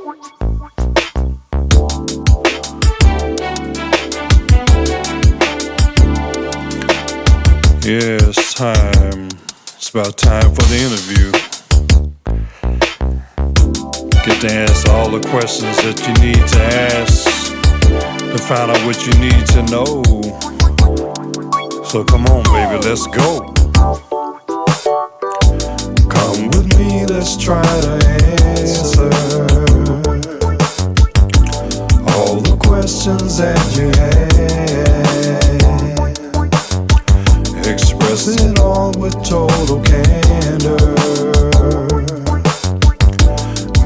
Yeah, it's time. It's about time for the interview. Get to ask all the questions that you need to ask to find out what you need to know. So come on, baby, let's go. Come with me, let's try to answer all the questions that you have. Express it all with total candor.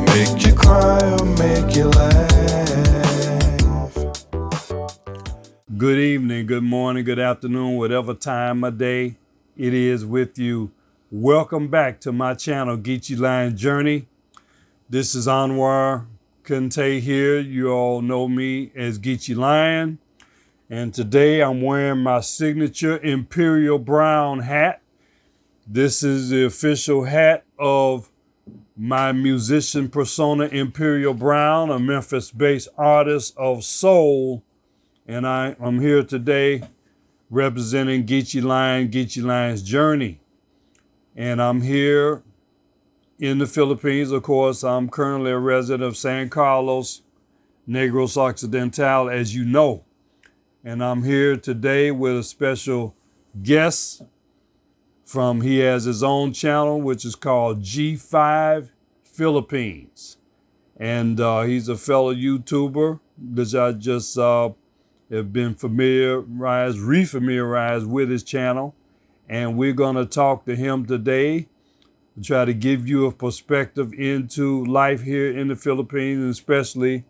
Make you cry or make you laugh. Good evening, good morning, good afternoon, whatever time of day it is with you. Welcome back to my channel, Geechee Lion Journey. This is Anwar Kante here. You all know me as Geechee Lion. And today I'm wearing my signature Imperial Brown hat. This is the official hat of my musician persona, Imperial Brown, a Memphis-based artist of soul. And I'm here today representing Geechee Lion, Geechee Lion's Journey. And I'm here in the Philippines. Of course, I'm currently a resident of San Carlos, Negros Occidental, as you know. And I'm here today with a special guest he has his own channel, which is called G5 Philippines. And he's a fellow YouTuber, which I just have been refamiliarized with his channel. And we're gonna talk to him today, try to give you a perspective into life here in the Philippines, and especially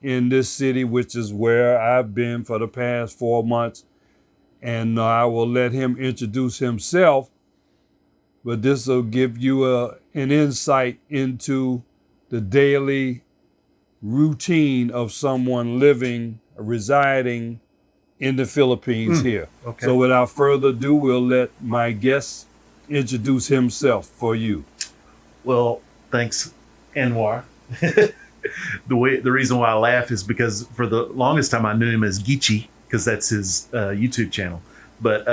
in this city, which is where I've been for the past 4 months. And I will let him introduce himself, but this will give you an insight into the daily routine of someone residing in the Philippines here. Okay. So without further ado, we'll let my guest introduce himself for you. Well, thanks, Anwar. The reason why I laugh is because for the longest time I knew him as Geechee, because that's his YouTube channel. But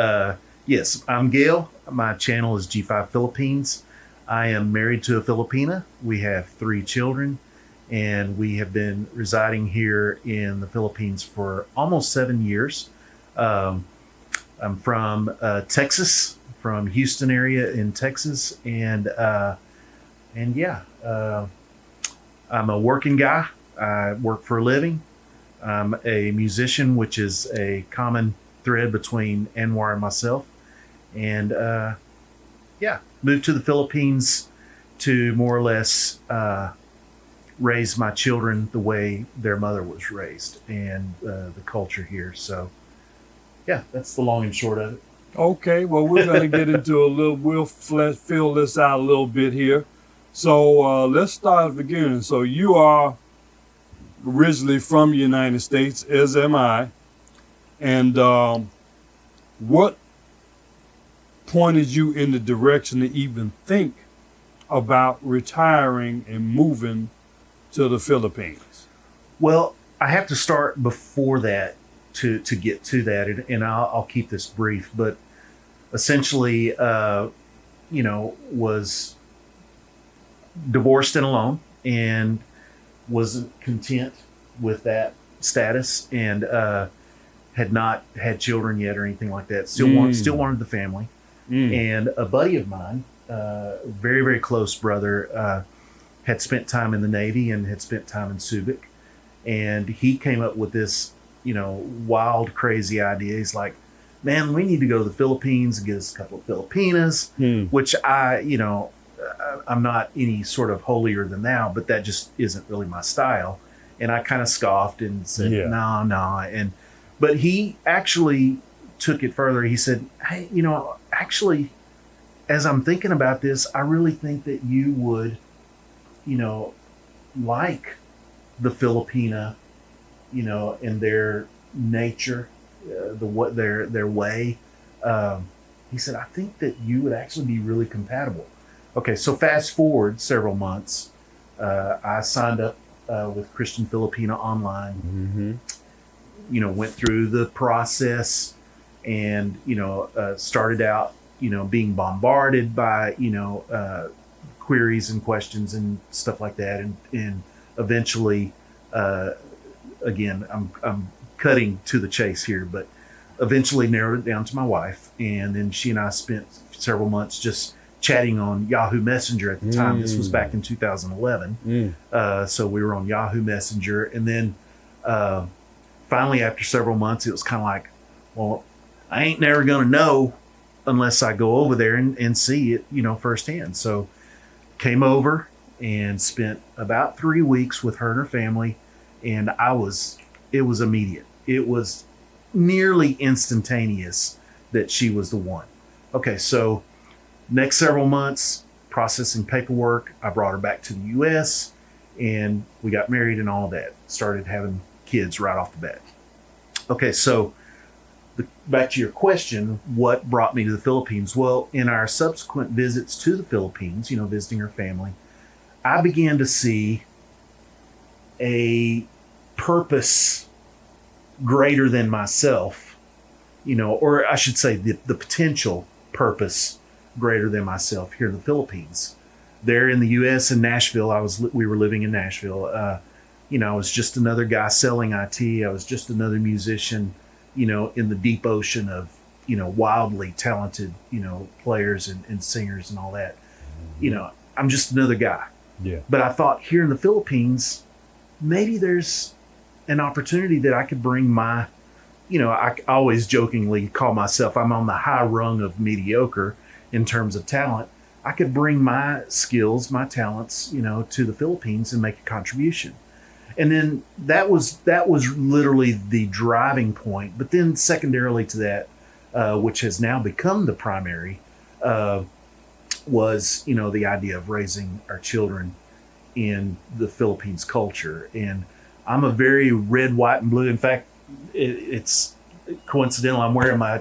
yes, I'm Gale. My channel is G5 Philippines. I am married to a Filipina. We have 3 children, and we have been residing here in the Philippines for almost 7 years. I'm from Texas, from Houston area in Texas, and yeah. I'm a working guy. I work for a living. I'm a musician, which is a common thread between Anwar and myself. And yeah, moved to the Philippines to more or less raise my children the way their mother was raised, and the culture here. So yeah, that's the long and short of it. Okay, well, we're going to get into we'll fill this out a little bit here. So let's start at the beginning. So you are originally from the United States, as am I. And what pointed you in the direction to even think about retiring and moving to the Philippines? Well, I have to start before that to get to that, and I'll keep this brief. But essentially, was divorced and alone, and wasn't content with that status, and had not had children yet or anything like that. Still wanted the family. And a buddy of mine, very, very close brother, had spent time in the Navy and had spent time in Subic, and he came up with this wild, crazy idea. He's like, man, we need to go to the Philippines and get us a couple of Filipinas, which I'm not any sort of holier than thou, but that just isn't really my style. And I kind of scoffed and said, no. But he actually took it further. He said, hey, actually, as I'm thinking about this, I really think that you would, like the Filipina, in their nature, their way. He said, I think that you would actually be really compatible. Okay, so fast forward several months, I signed up with Christian Filipina Online. Mm-hmm. Went through the process, and started out being bombarded by queries and questions and stuff like that, and eventually, again, I'm cutting to the chase here, but eventually narrowed it down to my wife, and then she and I spent several months just chatting on Yahoo Messenger at the time. This was back in 2011. So we were on Yahoo Messenger, and then finally, after several months, it was kind of like, well, I ain't never going to know unless I go over there and see it, firsthand. So came over and spent about 3 weeks with her and her family. And it was immediate. It was nearly instantaneous that she was the one. Okay, so next several months, processing paperwork. I brought her back to the U.S. and we got married and all that. Started having kids right off the bat. Okay, so back to your question, what brought me to the Philippines? Well, in our subsequent visits to the Philippines, visiting her family, I began to see a purpose greater than myself, or I should say the potential purpose greater than myself here in the Philippines. There in the U.S. in Nashville, we were living in Nashville. I was just another guy selling IT. I was just another musician, in the deep ocean of, wildly talented, players and singers and all that. I'm just another guy. Yeah. But I thought here in the Philippines, maybe there's an opportunity that I could bring my, I always jokingly call myself, I'm on the high rung of mediocre in terms of talent. I could bring my skills, my talents, to the Philippines and make a contribution. And then that was literally the driving point. But then secondarily to that, which has now become the primary, was, the idea of raising our children in the Philippines culture. And I'm a very red, white, and blue. In fact, it's coincidental. I'm wearing my,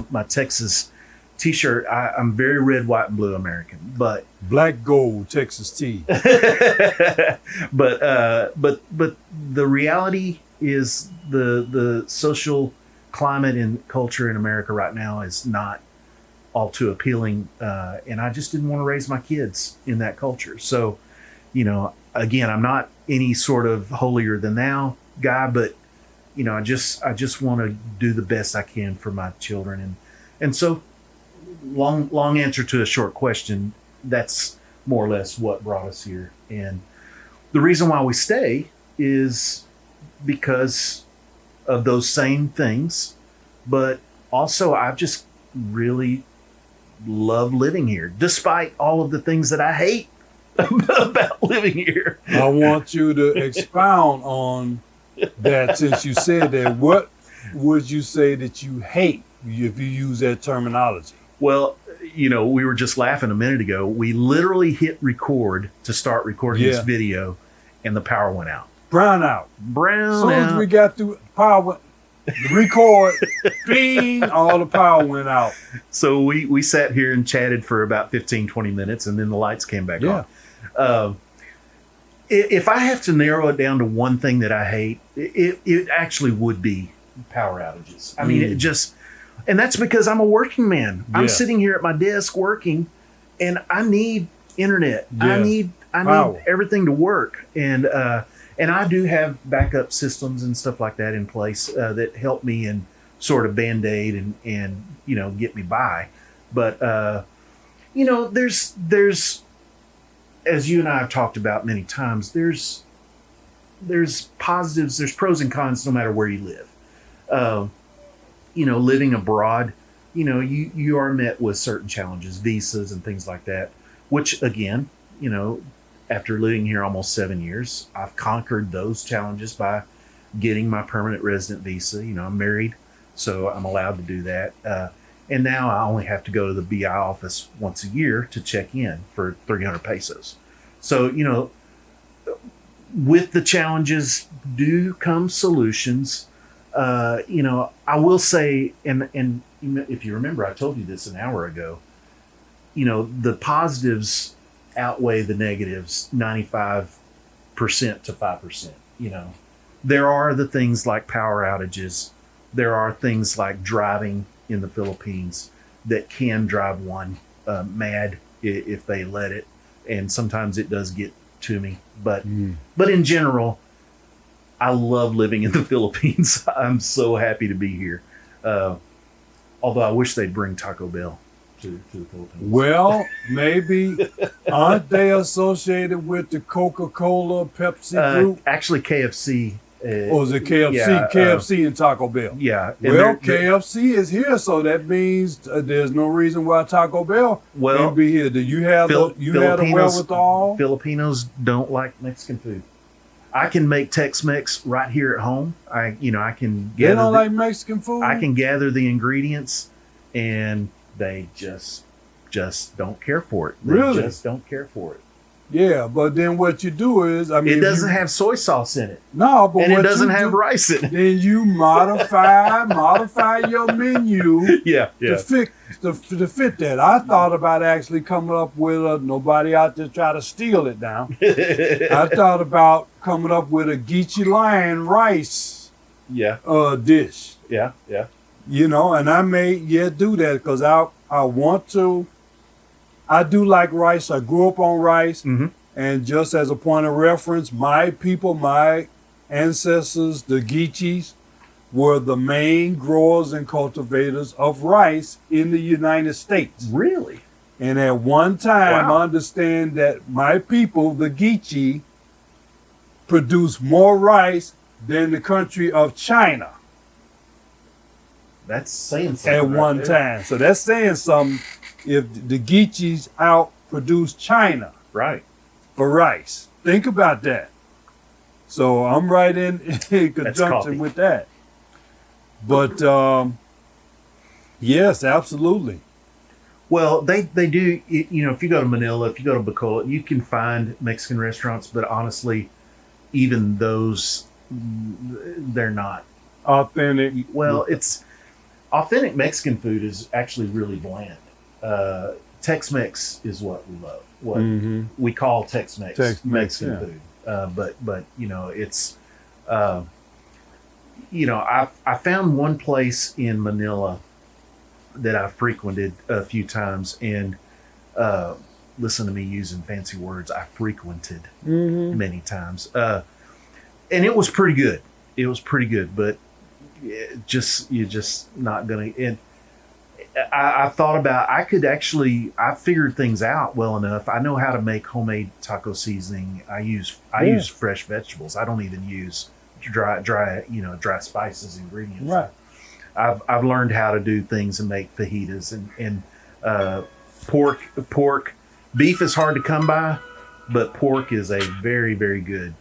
my Texas T-shirt. I'm very red, white, and blue American, but black gold Texas tea. but the reality is the social climate and culture in America right now is not all too appealing, and I just didn't want to raise my kids in that culture. So, again, I'm not any sort of holier than thou guy, but I just want to do the best I can for my children, and so. Long answer to a short question. That's more or less what brought us here. And the reason why we stay is because of those same things. But also, I just really love living here, despite all of the things that I hate about living here. I want you to expound on that since you said that. What would you say that you hate if you use that terminology? Well, we were just laughing a minute ago. We literally hit record to start recording this video, and the power went out. Brown out. As soon as we got through power, record, bing, all the power went out. So we sat here and chatted for about 15, 20 minutes, and then the lights came back on. If I have to narrow it down to one thing that I hate, it actually would be power outages. I mean, it just... And that's because I'm a working man. I'm sitting here at my desk working, and I need internet. I need everything to work. And I do have backup systems and stuff like that in place that help me and sort of Band-Aid and get me by. But there's as you and I have talked about many times, there's positives, there's pros and cons no matter where you live. Living abroad, you are met with certain challenges, visas and things like that, which again, after living here almost 7 years, I've conquered those challenges by getting my permanent resident visa. I'm married, so I'm allowed to do that. And now I only have to go to the BI office once a year to check in for 300 pesos. So, with the challenges do come solutions. I will say, and if you remember, I told you this an hour ago, the positives outweigh the negatives 95 percent to 5%. You know, there are the things like power outages. There are things like driving in the Philippines that can drive one mad if they let it, and sometimes it does get to me. But in general, I love living in the Philippines. I'm so happy to be here. Although I wish they'd bring Taco Bell to the Philippines. Well, maybe aren't they associated with the Coca-Cola Pepsi group? Actually, KFC. Or is it KFC? Yeah, KFC and Taco Bell. Yeah. Well, KFC is here, so that means there's no reason why Taco Bell can't be here. Do you have the wherewithal? Filipinos don't like Mexican food. I can make Tex-Mex right here at home. I can gather. They don't like Mexican food. I can gather the ingredients, and they just don't care for it. They just don't care for it. Yeah, but then what you do is, it doesn't have soy sauce in it. No, but and it doesn't have rice in it. Then you modify your menu. Yeah. To fit that. I thought about actually coming up with nobody out there try to steal it now. I thought about coming up with a Geechee Lion rice. Dish. Yeah. You know, and I may do that because I want to. I do like rice. I grew up on rice. Mm-hmm. And just as a point of reference, my people, my ancestors, the Geechees, were the main growers and cultivators of rice in the United States. Really? And at one time, I understand that my people, the Geechee, produced more rice than the country of China. That's saying something. At one time. So that's saying something. If the Geechees outproduce China, right, for rice, think about that. So I'm right in conjunction with that. But yes, absolutely. Well, they do. You know, if you go to Manila, if you go to Bacolod, you can find Mexican restaurants, but honestly, even those, they're not authentic. Well, it's authentic Mexican food is actually really bland. Tex-Mex is what we love. What we call Tex-Mex Mexican food. But you know, it's you know, I found one place in Manila that I frequented a few times, and listen to me using fancy words. I frequented many times, and it was pretty good. It was pretty good, but you're just not gonna. And I thought about, I figured things out well enough. I know how to make homemade taco seasoning. I use fresh vegetables. I don't even use dry spices ingredients. Right. I've learned how to do things and make fajitas and pork. Beef is hard to come by, but pork is a very, very good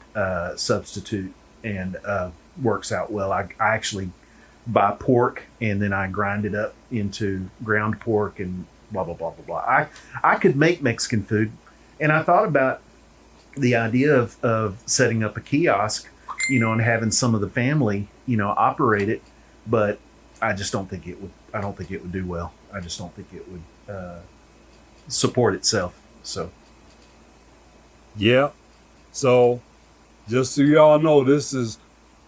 substitute and works out well. I actually buy pork and then I grind it up into ground pork and blah, blah, blah, blah, blah. I could make Mexican food, and I thought about the idea of setting up a kiosk, you know, and having some of the family, you know, operate it, but I just don't think it would do well. I just don't think it would support itself. So. Yeah. So just so y'all know,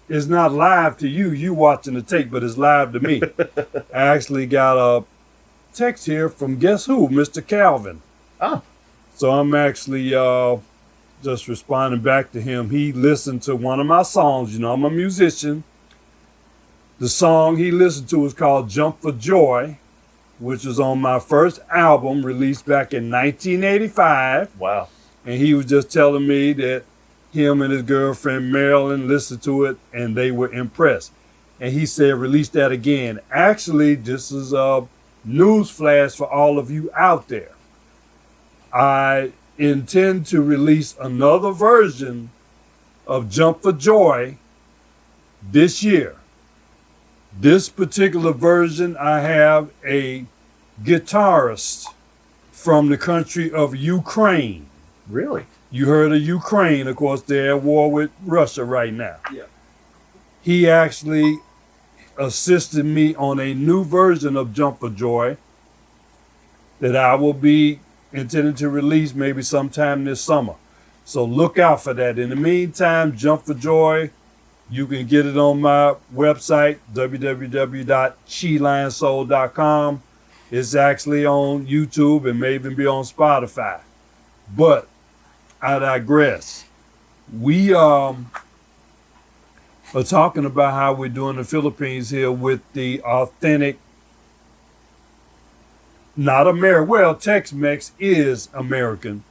it's not live to you. You watching the tape, but it's live to me. I actually got a text here from guess who? Mr. Calvin. Oh. So I'm actually just responding back to him. He listened to one of my songs. You know, I'm a musician. The song he listened to is called Jump for Joy, which was on my first album released back in 1985. Wow. And he was just telling me that him and his girlfriend Marilyn listened to it and they were impressed. And he said, release that again. Actually, this is a news flash for all of you out there. I intend to release another version of Jump for Joy this year. This particular version, I have a guitarist from the country of Ukraine. Really? You heard of Ukraine, of course, they're at war with Russia right now. Yeah. He actually assisted me on a new version of Jump for Joy that I will be intending to release maybe sometime this summer. So look out for that. In the meantime, Jump for Joy, you can get it on my website, www.geechee-lion-soul.com. It's actually on YouTube and may even be on Spotify. But I digress. We are talking about how we're doing the Philippines here with the authentic, not American. Well, Tex-Mex is American,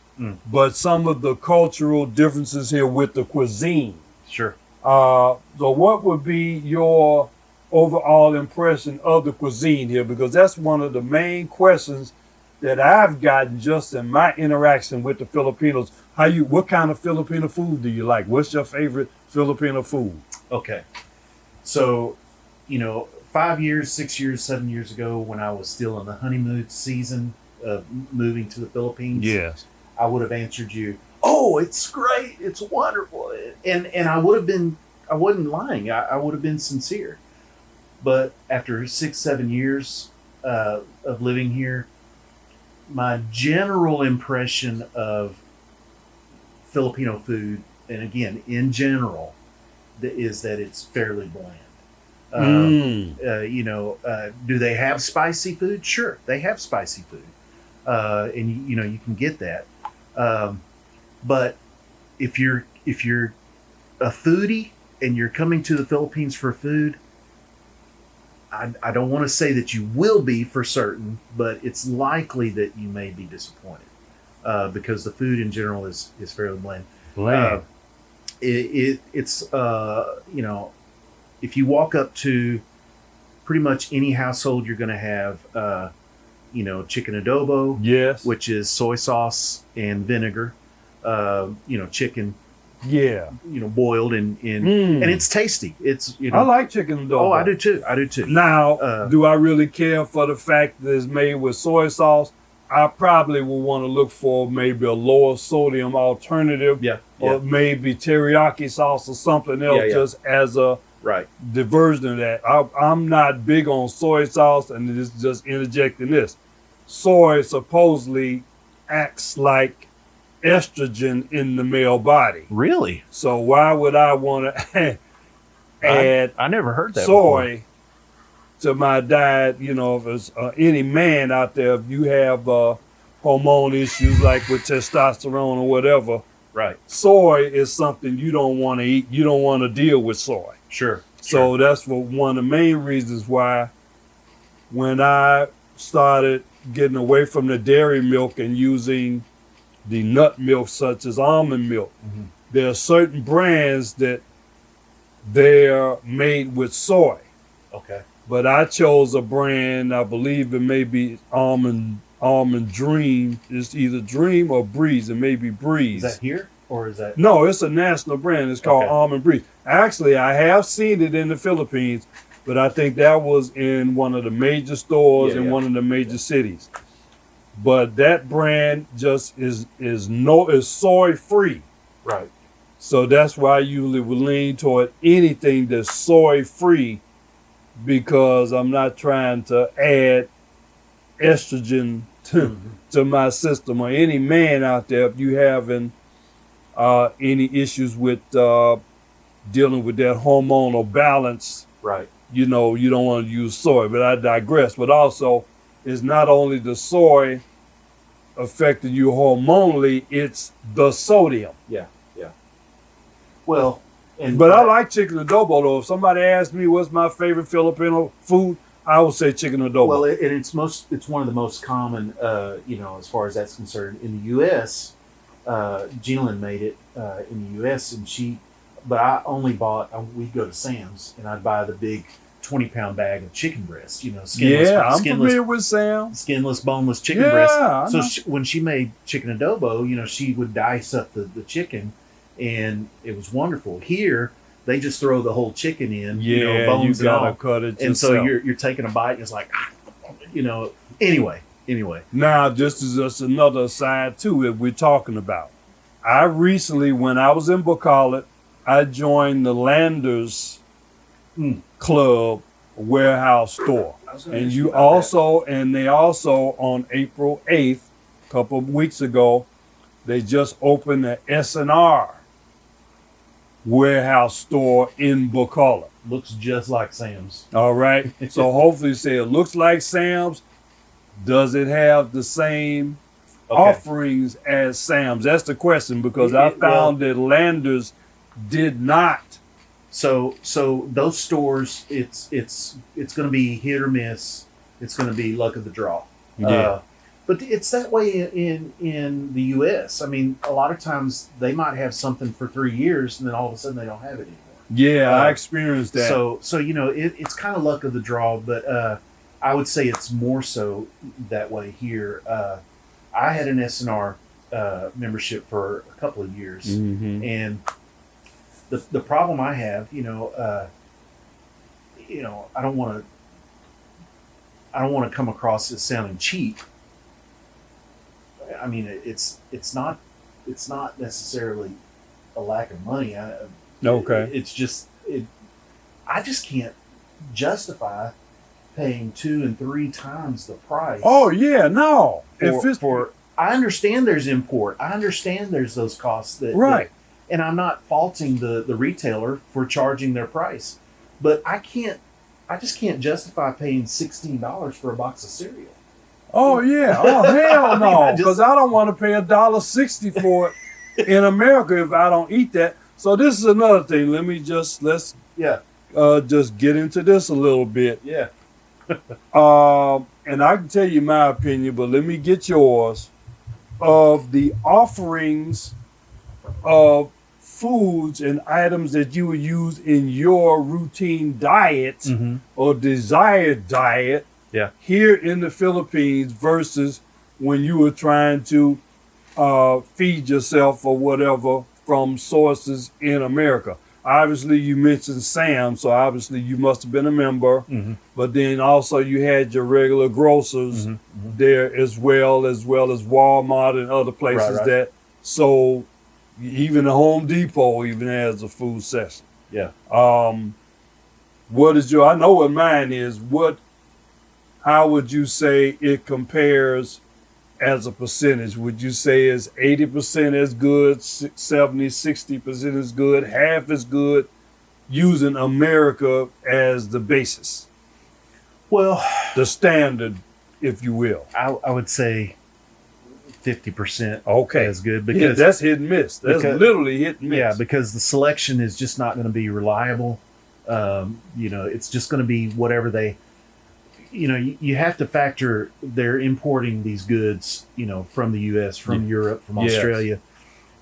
but some of the cultural differences here with the cuisine. Sure. So what would be your overall impression of the cuisine here? Because that's one of the main questions that I've gotten just in my interaction with the Filipinos. What kind of Filipino food do you like? What's your favorite Filipino food? Okay. So, 5 years, 6 years, 7 years ago, when I was still in the honeymoon season of moving to the Philippines, Yes. I would have answered you, "Oh, it's great, it's wonderful," and I wasn't lying. I would have been sincere. But after 6, 7 years of living here, my general impression of Filipino food, and again, in general, is that it's fairly bland. Do they have spicy food? Sure, they have spicy food, and you can get that. But if you're a foodie and you're coming to the Philippines for food, I don't want to say that you will be for certain, but it's likely that you may be disappointed because the food in general is fairly bland. It's if you walk up to pretty much any household, you're going to have chicken adobo, Yes. which is soy sauce and vinegar, chicken, boiled and it's tasty. It's I like chicken adobo. Oh, I do too. Now, do I really care for the fact that it's made with soy sauce? I probably will want to look for maybe a lower sodium alternative, or maybe teriyaki sauce or something else, just as a diversion of that. I'm not big on soy sauce, and it's just interjecting this. Soy supposedly acts like estrogen in the male body. Really? So why would I want to add I never heard that soy to my diet? If it's any man out there, if you have hormone issues like with testosterone or whatever, right? Soy is something you don't want to eat. You don't want to deal with soy. Sure. So that's one of the main reasons why when I started getting away from the dairy milk and using the nut milk such as almond milk, there are certain brands that they're made with soy. Okay. But I chose a brand, I believe it may be Almond Dream. It's either Dream or Breeze. It may be Breeze. Is that here or is that? No, it's a national brand. It's called Almond Breeze. Actually, I have seen it in the Philippines, but I think that was in one of the major stores in one of the major cities. But that brand just is soy free. Right. So that's why I usually would lean toward anything that's soy free, because I'm not trying to add estrogen to my system. Or any man out there, if you having any issues with dealing with that hormonal balance, right? You don't want to use soy. But I digress. But also, it's not only the soy affecting you hormonally, it's the sodium. Yeah. Well, but I like chicken adobo though. If somebody asks me what's my favorite Filipino food, I would say chicken adobo. Well, it's one of the most common, as far as that's concerned in the U.S. Jeanlyn made it in the U.S. but I only we'd go to Sam's and I'd buy the big 20-pound bag of chicken breast. Skinless, I'm familiar with Sam's. Skinless, boneless chicken breast. So when she made chicken adobo, she would dice up the chicken. And it was wonderful. Here, they just throw the whole chicken in, bones you gotta and all. cut it and so yourself. you're taking a bite, and it's like, Anyway. Now, just another aside too that we're talking about. I recently, when I was in Bacolod, I joined the Landers Club warehouse store, and they also on April 8th, a couple of weeks ago, They just opened the S&R warehouse store in Bucola. Looks just like Sam's. All right. So hopefully say it looks like Sam's. Does it have the same offerings as Sam's? That's the question, because I found that Landers did not. So those stores, it's going to be hit or miss. It's going to be luck of the draw. Yeah. But it's that way in the U.S. I mean, a lot of times they might have something for 3 years, and then all of a sudden they don't have it anymore. Yeah, I experienced that. So you know, it's kind of luck of the draw, but I would say it's more so that way here. I had an S&R membership for a couple of years, and the problem I have, I don't want to come across as sounding cheap. I mean, it's not necessarily a lack of money. It's just I just can't justify paying 2 and 3 times the price. Oh yeah, no. I understand there's import. I understand there's those costs right. And I'm not faulting the retailer for charging their price, but I just can't justify paying $16 for a box of cereal. Oh yeah. Oh hell no. Because I don't want to pay $1.60 for it in America if I don't eat that. So this is another thing. Let's just get into this a little bit. Yeah. And I can tell you my opinion, but let me get yours. Of the offerings of foods and items that you would use in your routine diet or desired diet here in the Philippines versus when you were trying to feed yourself or whatever from sources in America. Obviously, you mentioned Sam, so obviously you must have been a member. But then also you had your regular grocers there as well as Walmart and other places that sold. Even the Home Depot even has a food section. Yeah. What is your? I know what mine is. How would you say it compares as a percentage? Would you say it's 80% as good, 70, 60% as good, half as good, using America as the basis? Well, the standard, if you will. I would say 50% as good, because that's hit and miss. That's literally hit and miss. Yeah, because the selection is just not going to be reliable. It's just going to be whatever they. You have to factor they're importing these goods, from the U.S., from Europe, from Australia,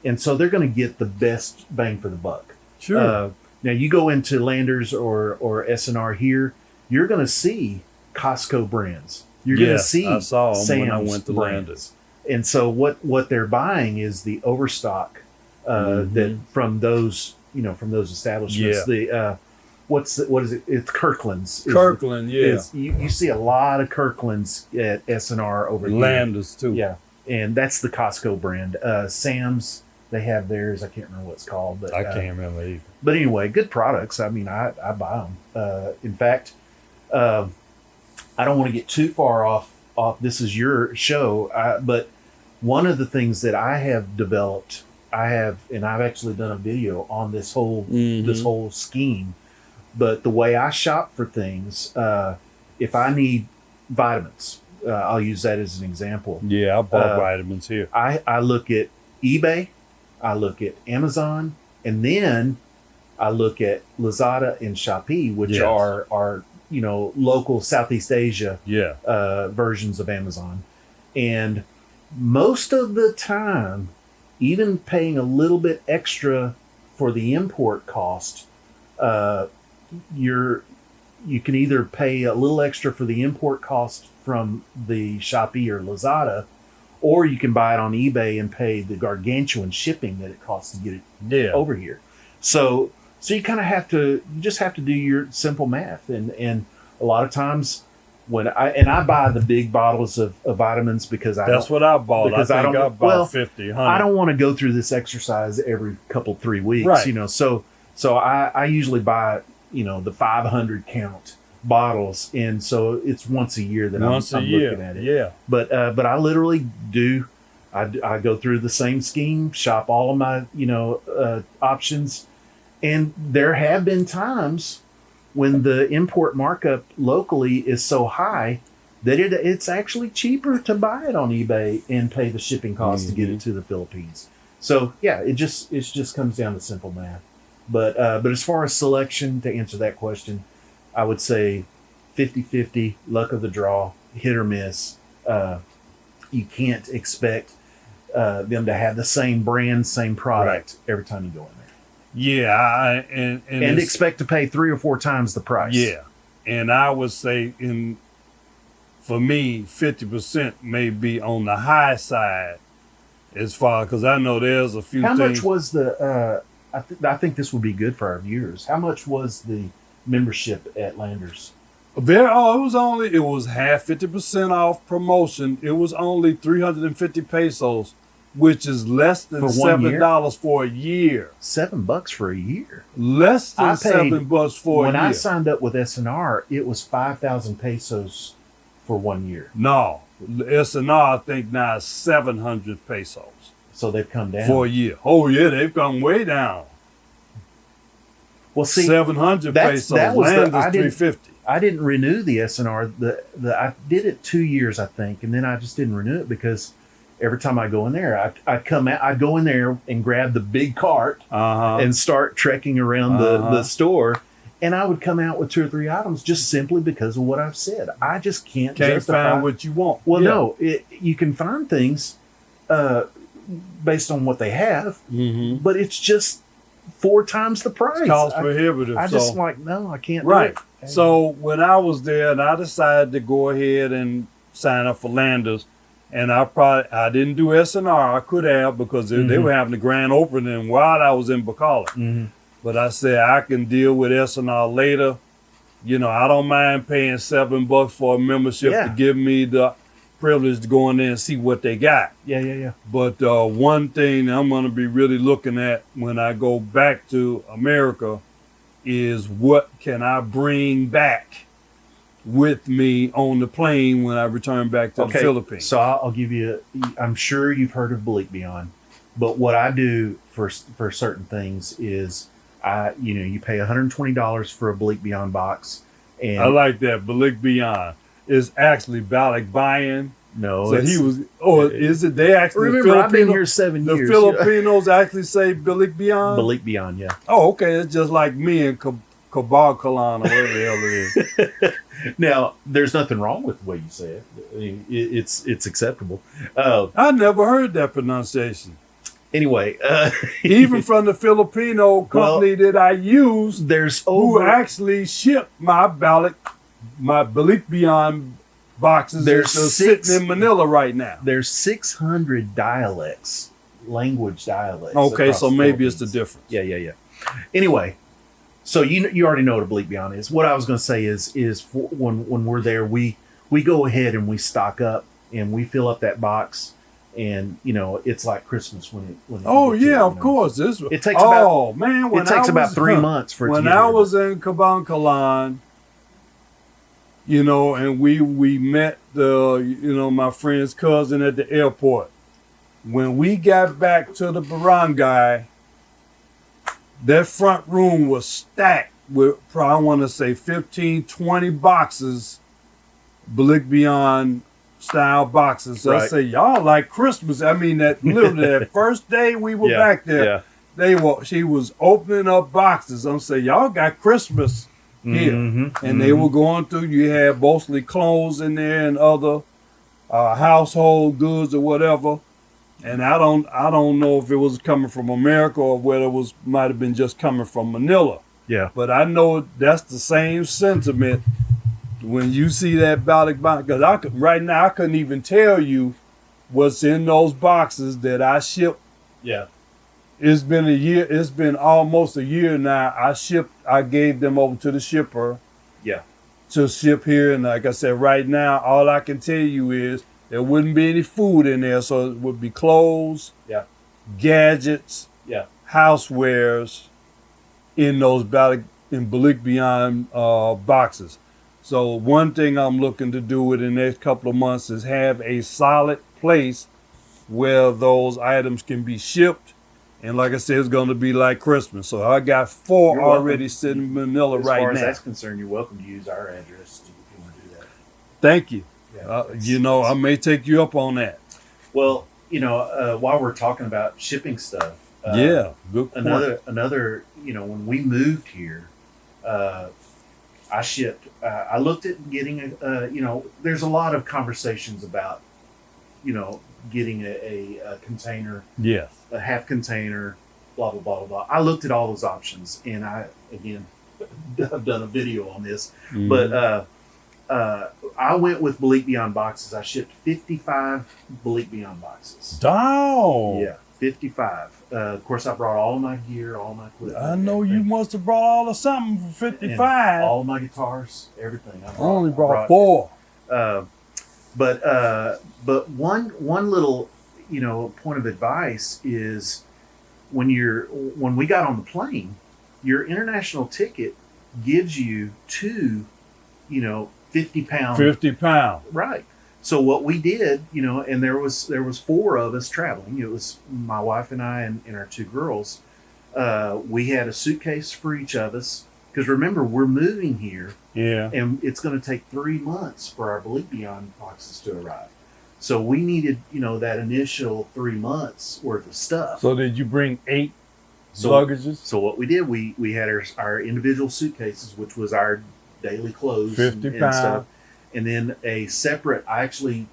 and so they're going to get the best bang for the buck. Sure. Now you go into Landers or S&R here, you're going to see Costco brands. You're going to see I saw them Sam's when I went to brands. Landers. And so what they're buying is the overstock that from those establishments. Yeah. What is it? It's Kirkland's. You see a lot of Kirkland's at S&R over here. Landers too. Yeah, and that's the Costco brand. Sam's, they have theirs. I can't remember what it's called, but I can't remember either. But anyway, good products. I mean, I buy them. In fact, I don't want to get too far off. This is your show, but one of the things that I have developed, I've actually done a video on this whole scheme. But the way I shop for things, if I need vitamins, I'll use that as an example. Yeah, I bought vitamins here. I look at eBay, I look at Amazon, and then I look at Lazada and Shopee, which are local Southeast Asia versions of Amazon. And most of the time, even paying a little bit extra for the import cost, you can either pay a little extra for the import cost from the Shopee or Lazada, or you can buy it on eBay and pay the gargantuan shipping that it costs to get it over here. So you kind of just have to do your simple math, and a lot of times when I buy the big bottles of vitamins because that's what I bought. Because I bought 50, 100. I don't want to go through this exercise every 3 weeks, right. So I usually buy the 500 count bottles, and so it's once a year that I'm looking at it. Yeah. But I literally do I go through the same scheme, shop all of my options, and there have been times when the import markup locally is so high that it's actually cheaper to buy it on eBay and pay the shipping cost to get it to the Philippines. So yeah, it just comes down to simple math. But as far as selection, to answer that question, I would say 50-50, luck of the draw, hit or miss. You can't expect them to have the same brand, same product every time you go in there. Yeah, and expect to pay 3 or 4 times the price. Yeah, and I would say for me, 50% may be on the high side as far, because I know there's a few How things. much was the, I think this would be good for our viewers. How much was the membership at Landers? It was half, 50% off promotion. It was only 350 pesos, which is less than $7 for a year. $7 for a year. Less than $7 for a year. When I signed up with SNR, it was 5,000 pesos for 1 year. No, SNR I think now is 700 pesos. So they've come down for a year. Oh yeah, they've come way down. Well, see, 700 pesos. Land is 350. I didn't renew the SNR. I did it 2 years, I think, and then I just didn't renew it because every time I go in there, I'd go in there and grab the big cart and start trekking around the store, and I would come out with 2 or 3 items just simply because of what I've said. I just can't find what you want. Well, no, you can find things based on what they have, but it's just 4 times the price. Cost prohibitive. I just no, I can't. Right. Do it. So when I was there, and I decided to go ahead and sign up for Landers, and I didn't do SNR. I could have because they were having the grand opening while I was in Bacala. But I said I can deal with SNR later. You know, I don't mind paying $7 for a membership to give me the privilege to go in there and see what they got. Yeah. But one thing I'm going to be really looking at when I go back to America is what can I bring back with me on the plane when I return back to the Philippines. So I'll give you, I'm sure you've heard of Balik Beyond, but what I do for certain things is you pay $120 for a Balik Beyond box. And I like that. Balik Beyond is actually Balik Buying. No, so he was. Is it? They actually. Remember, I've been here 7 years. The Filipinos actually say Balik Beyond. Balik Beyond, yeah. Oh, okay. It's just like me and Kalan or whatever the hell it is. Now, there's nothing wrong with the way you say it. I mean, it's acceptable. I never heard that pronunciation. Anyway, even from the Filipino company that I use, who actually ship my Balik Beyond boxes. They're sitting in Manila right now. There's 600 dialects, language dialects. Okay, so maybe it's the difference. Yeah. Anyway, so you already know what a Balik Beyond is. What I was going to say is when we're there, we go ahead and we stock up and we fill up that box. And it's like Christmas when of course. It takes about 3 months for it to when I was in Kabankalan, and we met my friend's cousin at the airport. When we got back to the barangay, that front room was stacked with, I want to say 15, 20 boxes, Balik Beyond style boxes. So I say, y'all like Christmas. I mean, that literally that first day we were back there, she was opening up boxes. I'm saying, y'all got Christmas here. And they were going through, you had mostly clothes in there and other household goods or whatever. And I don't know if it was coming from America or whether it might have been just coming from Manila. Yeah. But I know that's the same sentiment when you see that Balik box, because right now I couldn't even tell you what's in those boxes that I ship. Yeah. It's been a year. It's been almost a year now. I gave them over to the shipper. Yeah. To ship here. And like I said, right now, all I can tell you is there wouldn't be any food in there. So it would be clothes, gadgets, housewares in those Balik Beyond boxes. So one thing I'm looking to do in the next couple of months is have a solid place where those items can be shipped. And like I said, it's going to be like Christmas. So I got 4 You're already welcome. sitting in Manila As right far as now. that's concerned, you're welcome to use our address if you want to do that. Thank you. Yeah, I may take you up on that. Well, while we're talking about shipping stuff, Yeah, good point. another, when we moved here, I shipped. I looked at getting there's a lot of conversations about, getting a container, Yes. a half container, blah blah blah blah blah. I looked at all those options, and I've done a video on this, Mhm. but I went with Believe Beyond boxes. I shipped 55 Believe Beyond boxes. Down. Yeah, 55. Of course, I brought all my gear, all my equipment. I know you must have brought all of something for 55. And all my guitars, everything. I only brought 4. But one little point of advice is when we got on the plane, your international ticket gives you 2 50-pound. 50 pounds. Right. So what we did, and there was 4 of us traveling. It was my wife and I and our 2 girls. We had a suitcase for each of us because remember we're moving here. Yeah. And it's going to take 3 months for our Believe Beyond boxes to arrive. So we needed, that initial 3 months worth of stuff. So did you bring 8 luggages? So what we did, we had our individual suitcases, which was our daily clothes, 50 and pounds. stuff. And then a separate, I actually,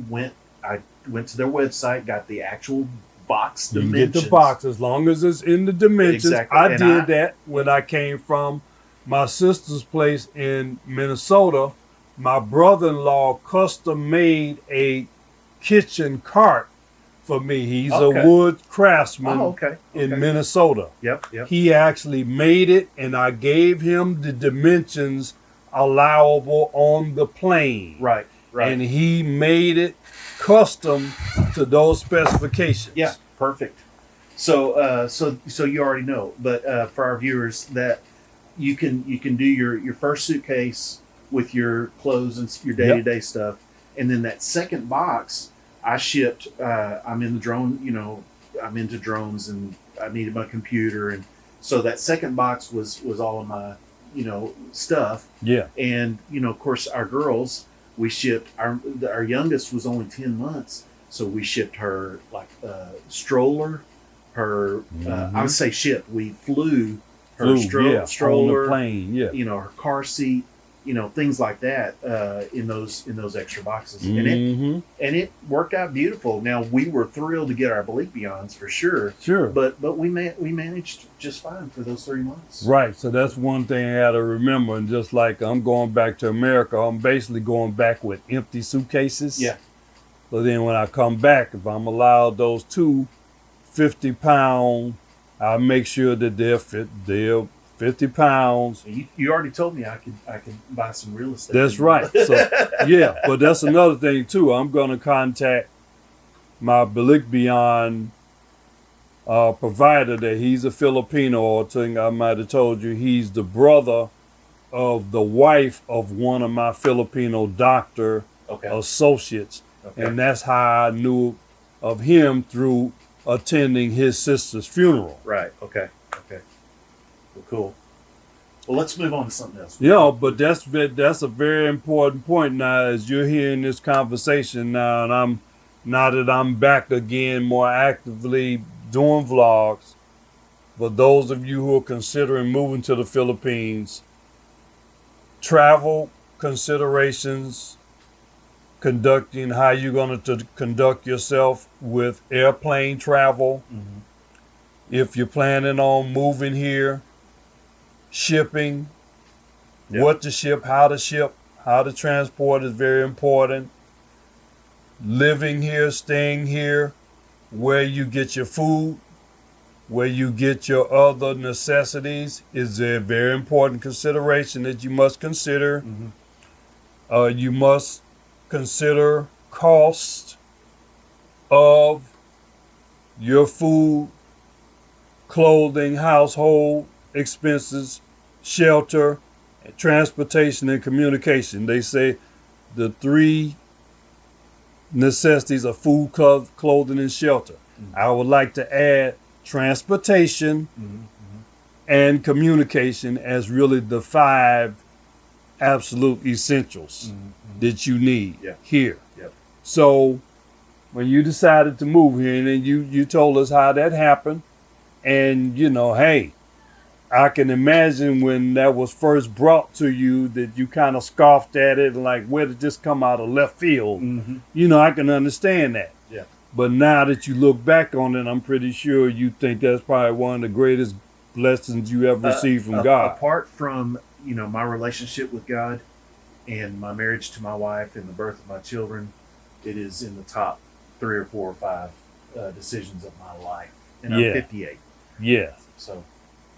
went to their website, got the actual box dimensions. You get the box as long as it's in the dimensions. Exactly. I did that when I came from my sister's place in Minnesota. My brother-in-law custom made a kitchen cart for me. He's a wood craftsman in Minnesota. Yep. He actually made it, and I gave him the dimensions allowable on the plane. Right. And he made it custom to those specifications. Yeah, perfect. So you already know, but for our viewers, that you can do your first suitcase with your clothes and your day-to-day stuff, and then that second box I shipped. I'm in the drone, I'm into drones, and I needed my computer, and so that second box was all of my stuff. Yeah. And of course our girls, we shipped our youngest was only 10 months, so we shipped her like a stroller, her I would say ship. We flew her stroller on the plane, her car seat, things like that in those extra boxes. Mm-hmm. And it worked out beautiful. Now we were thrilled to get our Believe Beyonds for sure. Sure. But we managed just fine for those 3 months. Right. So that's one thing I had to remember. And just like I'm going back to America, I'm basically going back with empty suitcases. Yeah. So then when I come back, if I'm allowed those 2 50-pound, I'll make sure that they're 50 pounds. You already told me I could buy some real estate. That's right. So yeah, but that's another thing too. I'm going to contact my Believe Beyond provider. That he's a Filipino. I think I might have told you he's the brother of the wife of one of my Filipino doctor associates, and that's how I knew of him through attending his sister's funeral. Right. Okay. Well, cool. Well, let's move on to something else. But that's a very important point now as you're hearing this conversation now, and I'm back again more actively doing vlogs. For those of you who are considering moving to the Philippines, travel considerations, conducting how you're going to conduct yourself with airplane travel. Mm-hmm. If you're planning on moving here, shipping, what to ship, how to transport is very important. Living here, staying here, where you get your food, where you get your other necessities is a very important consideration that you must consider. Mm-hmm. You must consider cost of your food, clothing, household expenses, shelter, transportation, and communication. They say the 3 necessities of food, clothing, and shelter. I would like to add transportation and communication as really the 5 absolute essentials that you need here. Yep. So when you decided to move here, and then you told us how that happened, and hey, I can imagine when that was first brought to you that you kind of scoffed at it and like, where did this come out of left field? I can understand that. Yeah. But now that you look back on it, I'm pretty sure you think that's probably one of the greatest blessings you ever received from God. Apart from, my relationship with God and my marriage to my wife and the birth of my children, it is in the top 3 or 4 or 5 decisions of my life. And I'm 58. Yeah. So,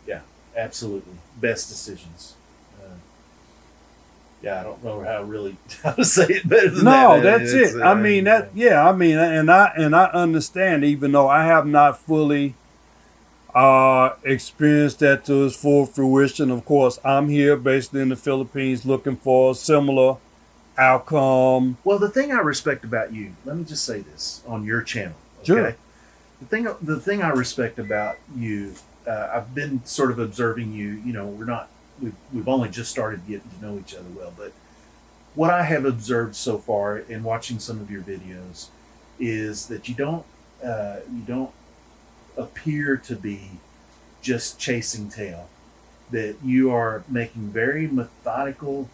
yeah, absolutely. Best decisions. I don't know how to say it better than that. No, that's it. And I understand, even though I have not fully experienced that to its full fruition. Of course, I'm here based in the Philippines looking for a similar outcome. Well, the thing I respect about you, let me just say this on your channel. Okay? Sure. The thing I respect about you, I've been sort of observing you. We've only just started getting to know each other well, but what I have observed so far in watching some of your videos is that you don't appear to be just chasing tail. That you are making very methodical,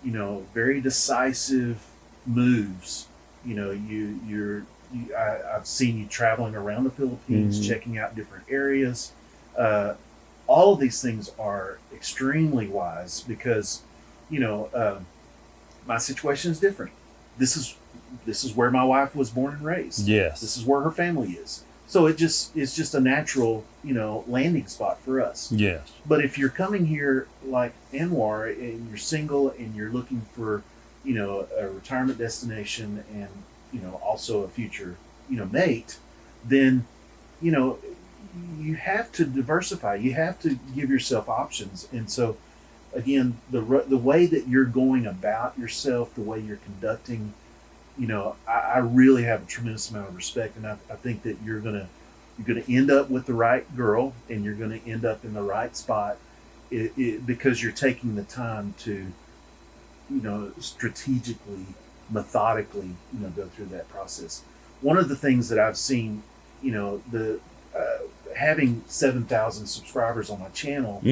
very decisive moves. I've seen you traveling around the Philippines, checking out different areas. All of these things are extremely wise because, my situation is different. This is where my wife was born and raised. Yes. This is where her family is. So it's just a natural, landing spot for us. Yes. But if you're coming here like Anwar and you're single and you're looking for, a retirement destination and, also a future, mate, then, you have to diversify. You have to give yourself options. And so, again, the way that you're going about yourself, the way you're conducting, I really have a tremendous amount of respect, and I think that you're gonna end up with the right girl, and you're gonna end up in the right spot, because you're taking the time to, strategically, methodically, go through that process. One of the things that I've seen, having 7,000 subscribers on my channel,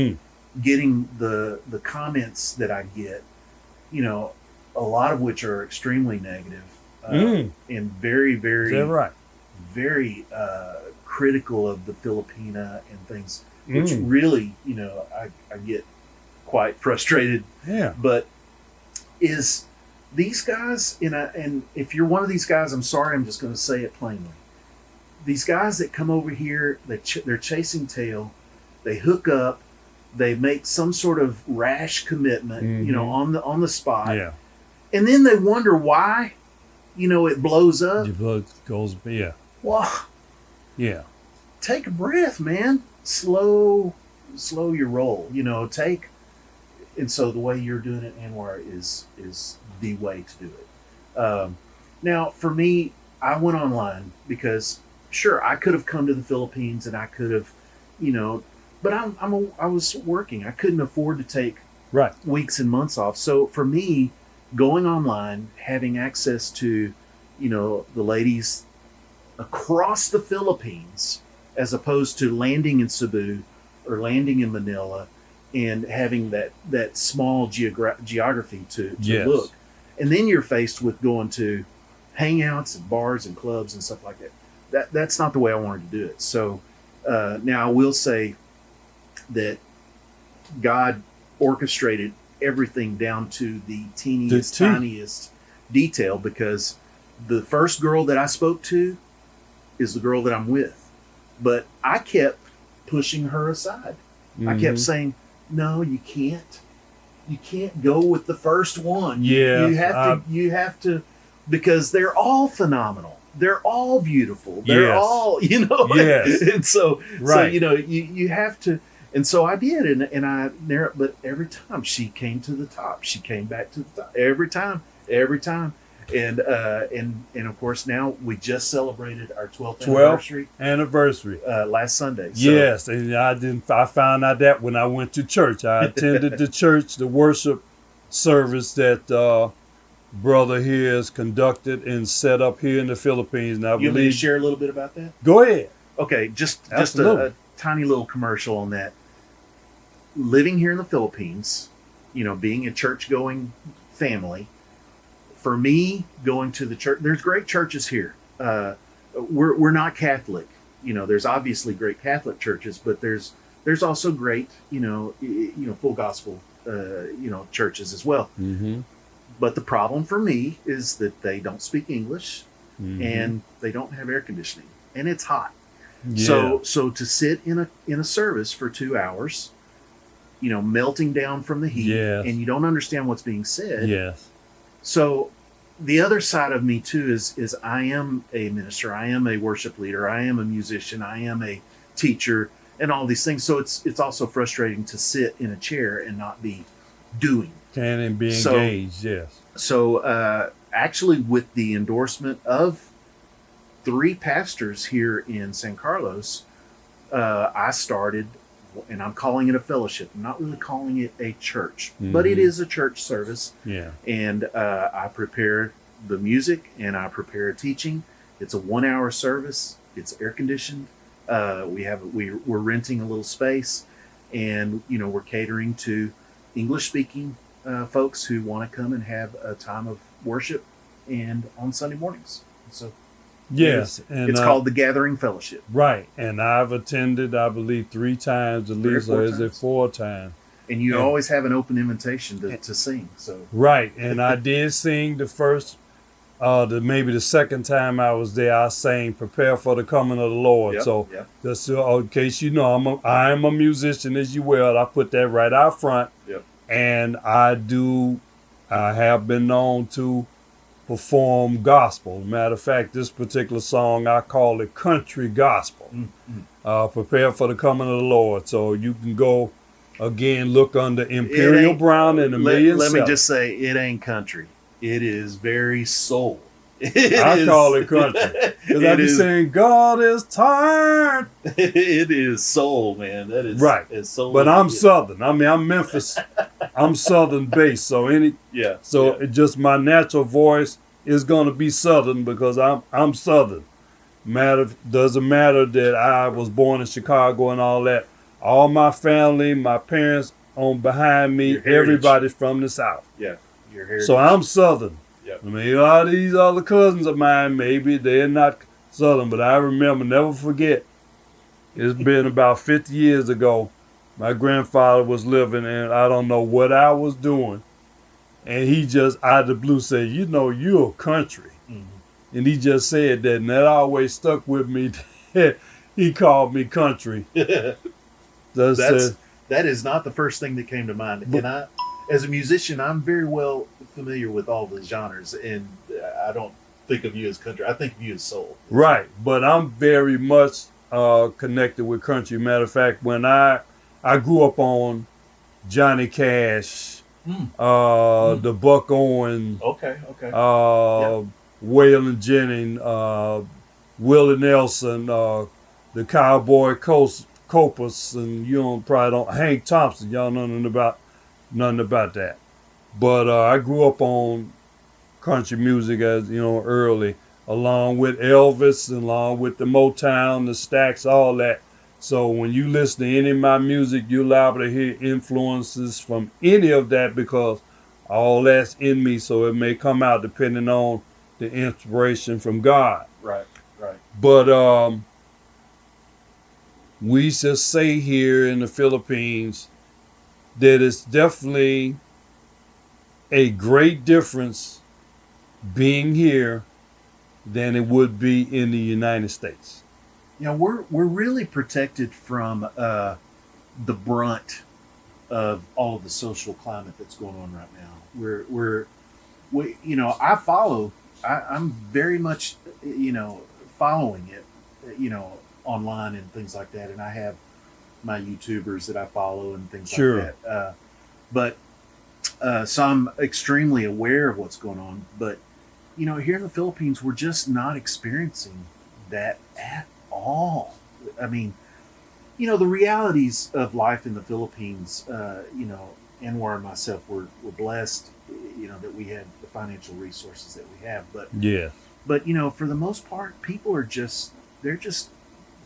getting the comments that I get, a lot of which are extremely negative and very, very, very critical of the Filipina and things, which really, I get quite frustrated. Yeah. But is these guys, and if you're one of these guys, I'm sorry, I'm just going to say it plainly. These guys that come over here, they're chasing tail, they hook up, they make some sort of rash commitment, on the spot, and then they wonder why, it blows up. Goes, yeah. Well, yeah. Take a breath, man. Slow your roll. And so the way you're doing it, Anwar, is the way to do it. Now, for me, I went online because, sure, I could have come to the Philippines and I could have, but I was working. I couldn't afford to take weeks and months off. So for me, going online, having access to, the ladies across the Philippines, as opposed to landing in Cebu or landing in Manila and having that small geography to look. And then you're faced with going to hangouts and bars and clubs and stuff like that. That's not the way I wanted to do it. So now I will say that God orchestrated everything down to the tiniest detail, because the first girl that I spoke to is the girl that I'm with. But I kept pushing her aside. I kept saying, no, you can't. You can't go with the first one. Yeah. You have to, because they're all phenomenal. They're all beautiful. They're all, Yes. And so you have to. And so I did, and I narrowed, but every time she came to the top, she came back to the top. Every time. And of course now we just celebrated our 12th 12th anniversary last Sunday. So, yes, and I found out that when I went to church. I attended the church, the worship service that brother here is conducted and set up here in the Philippines. And I you want me to share a little bit about that? Go ahead. Okay, just a tiny little commercial on that. Living here in the Philippines, being a church-going family, for me, going to the church, there's great churches here. We're not Catholic. There's obviously great Catholic churches, but there's also great, full gospel, churches as well. Mm-hmm. But the problem for me is that they don't speak English, Mm-hmm. and they don't have air conditioning, and it's hot. Yeah. So to sit in a service for 2 hours, melting down from the heat, Yes. and you don't understand what's being said. Yes. So the other side of me too is I am a minister, I am a worship leader, I am a musician, I am a teacher, and all these things. So it's also frustrating to sit in a chair and not be doing. And be engaged, yes. So actually, with the endorsement of 3 pastors here in San Carlos, I started, and I'm calling it a fellowship. I'm not really calling it a church, but it is a church service. Yeah. And I prepare the music and I prepare teaching. It's a 1-hour service. It's air conditioned. We're renting a little space, and we're catering to English speaking folks who want to come and have a time of worship and on Sunday mornings. So yes, it's called the Gathering Fellowship. Right, and I've attended, I believe, 3 times at least, or is it 4 times? And you always have an open invitation to sing. So right, and I did sing the first, maybe the second time I was there. I sang "Prepare for the Coming of the Lord." Yep, so yep. just in case you know, I am a musician as you will. I put that right out front. Yep. And I have been known to perform gospel. Matter of fact, this particular song, I call it country gospel. Mm-hmm. Prepare for the coming of the Lord. So you can go, again, look under Imperial Brown and a million. Let me just say, it ain't country. It is very soul. Call it country. Because I be saying, God is tired. It is soul, man. That is right. It's soul. But I'm Southern. I mean, I'm Memphis. I'm Southern based. So it just my natural voice is going to be Southern because I'm Southern. Doesn't matter that I was born in Chicago and all that. All my family, my parents on behind me, everybody's from the South. Yeah. Your heritage. So I'm Southern. Yep. I mean, a lot of these other cousins of mine, maybe they're not Southern, but I remember, never forget, it's been about 50 years ago. My grandfather was living, and I don't know what I was doing. And he just, out of the blue, said, you're country. Mm-hmm. And he just said that, and that always stuck with me. He called me country. That is not the first thing that came to mind. And I, as a musician, I'm very well familiar with all the genres, and I don't think of you as country. I think of you as soul. Right, but I'm very much connected with country. Matter of fact, when I grew up on Johnny Cash, the Buck Owens, Waylon Jennings, Willie Nelson, the Cowboy Copas, and probably don't Hank Thompson. Y'all know nothing about that. But I grew up on country music as early, along with Elvis, and along with the Motown, the Stax, all that. So when you listen to any of my music, you're liable to hear influences from any of that because all that's in me. So it may come out depending on the inspiration from God. Right. But we just say here in the Philippines that it's definitely a great difference being here than it would be in the United States. We're really protected from the brunt of all of the social climate that's going on right now. I'm very much, following it, online and things like that. And I have my YouTubers that I follow and things like that. So I'm extremely aware of what's going on. But here in the Philippines, we're just not experiencing that at all. I mean, the realities of life in the Philippines, Anwar and myself were blessed, that we had the financial resources that we have. Yeah. But for the most part, people they're just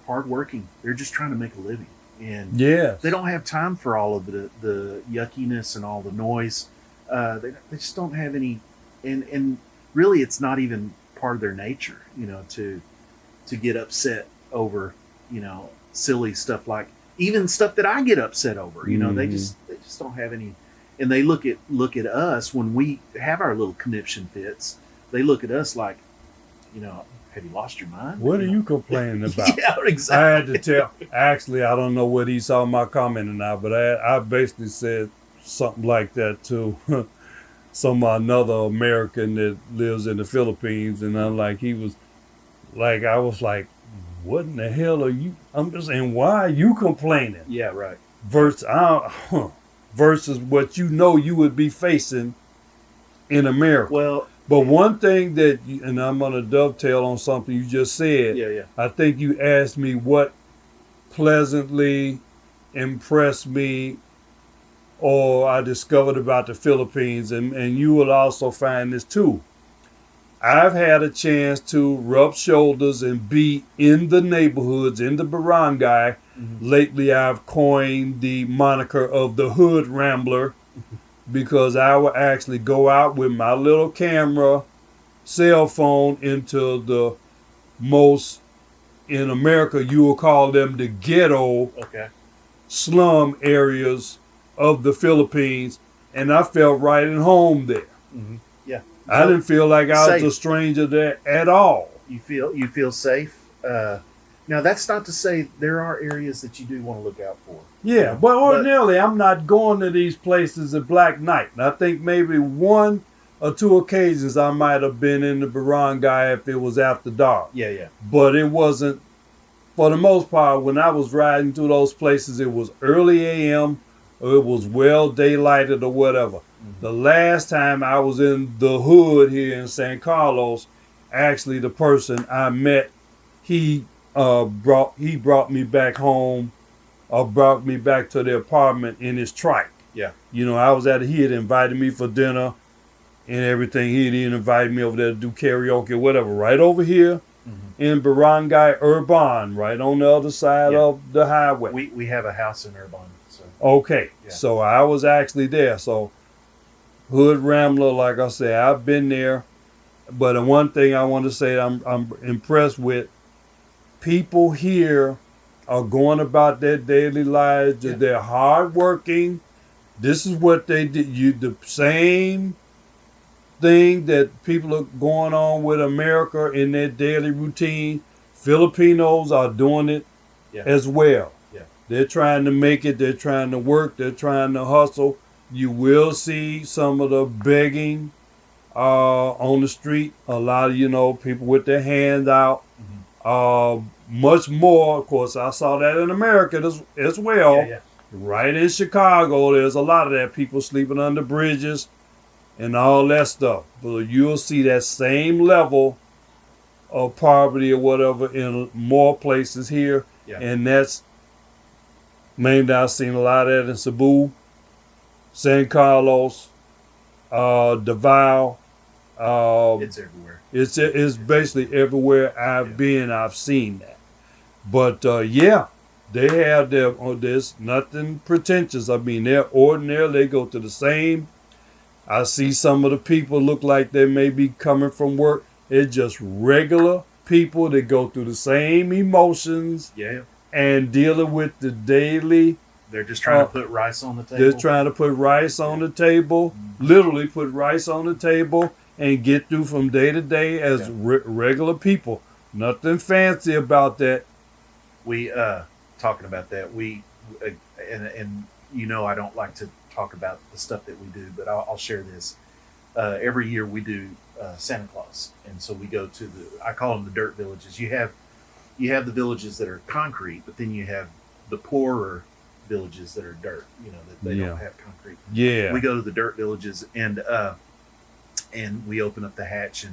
hardworking. They're just trying to make a living, and Yes. they don't have time for all of the yuckiness and all the noise. They just don't have any, and really, it's not even part of their nature, to get upset over, silly stuff, like even stuff that I get upset over. They just don't have any, and they look at us when we have our little conniption fits. They look at us like, have you lost your mind? What are you complaining about? Yeah, exactly. I had to tell. Actually, I don't know what he saw my comment or not, but I basically said something like that to another American that lives in the Philippines, and I was like, what in the hell are you? I'm just saying, why are you complaining? Yeah, right. Versus what you would be facing in America. Well, but one thing and I'm going to dovetail on something you just said. yeah. I think you asked me what pleasantly impressed me or I discovered about the Philippines, and you will also find this too. I've had a chance to rub shoulders and be in the neighborhoods, in the barangay. Mm-hmm. Lately, I've coined the moniker of the hood rambler because I will actually go out with my little camera, cell phone into the most, in America, you will call them the ghetto slum areas of the Philippines, and I felt right at home there. Mm-hmm. Yeah. I didn't feel like I was a stranger there at all. You feel safe. Now, that's not to say there are areas that you do want to look out for. Yeah, but ordinarily I'm not going to these places at Black Night. And I think maybe one or two occasions I might have been in the barangay if it was after dark. Yeah. But it wasn't, for the most part, when I was riding through those places, it was early a.m. or it was well daylighted or whatever. Mm-hmm. The last time I was in the hood here in San Carlos, actually the person I met, he brought me back home, or brought me back to the apartment in his trike. Yeah. He had invited me for dinner and everything. He had invited me over there to do karaoke or whatever, right over here in Barangay Urban, right on the other side of the highway. We have a house in Urban. So. Okay. Yeah. So I was actually there. So Hood Rambler, like I said, I've been there. But the one thing I want to say I'm impressed with, people here are going about their daily lives. Yeah. They're hardworking. This is what they did. The same thing that people are going on with America in their daily routine. Filipinos are doing it as well. Yeah. They're trying to make it. They're trying to work. They're trying to hustle. You will see some of the begging on the street. A lot of, people with their hands out. Mm-hmm. Much more, of course, I saw that in America as well. Yeah. Right in Chicago, there's a lot of that. People sleeping under bridges and all that stuff. But you'll see that same level of poverty or whatever in more places here. Yeah. And that's mainly I've seen a lot of that in Cebu, San Carlos, Davao. It's everywhere. It's basically everywhere I've been, I've seen that. But they have there's nothing pretentious. I mean, they're ordinary. They go to the same. I see some of the people look like they may be coming from work. They're just regular people that go through the same emotions. Yeah. And dealing with the daily. They're just trying to put rice on the table. They're trying to put rice on the table. Mm-hmm. Literally put rice on the table and get through from day to day as regular people. Nothing fancy about that. We talking about that. We and I don't like to talk about the stuff that we do, but I'll share this. Every year we do Santa Claus, and so we go to I call them the dirt villages. You have the villages that are concrete, but then you have the poorer villages that are dirt. That they don't have concrete. Yeah. We go to the dirt villages and we open up the hatch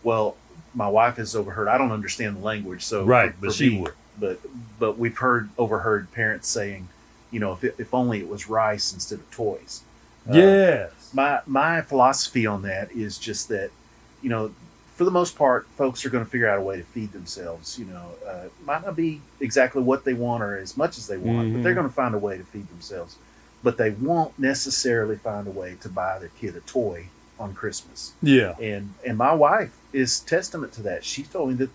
Well, my wife has overheard. I don't understand the language, so Right, for but she me, would. but we've overheard parents saying, if only it was rice instead of toys. Uh, Yes. my philosophy on that is just that, you know, for the most part, folks are going to figure out a way to feed themselves. Might not be exactly what they want or as much as they want, but they're Mm-hmm. going to find a way to feed themselves. But they won't necessarily find a way to buy their kid a toy on Christmas. Yeah. And my wife is testament to that. She told me that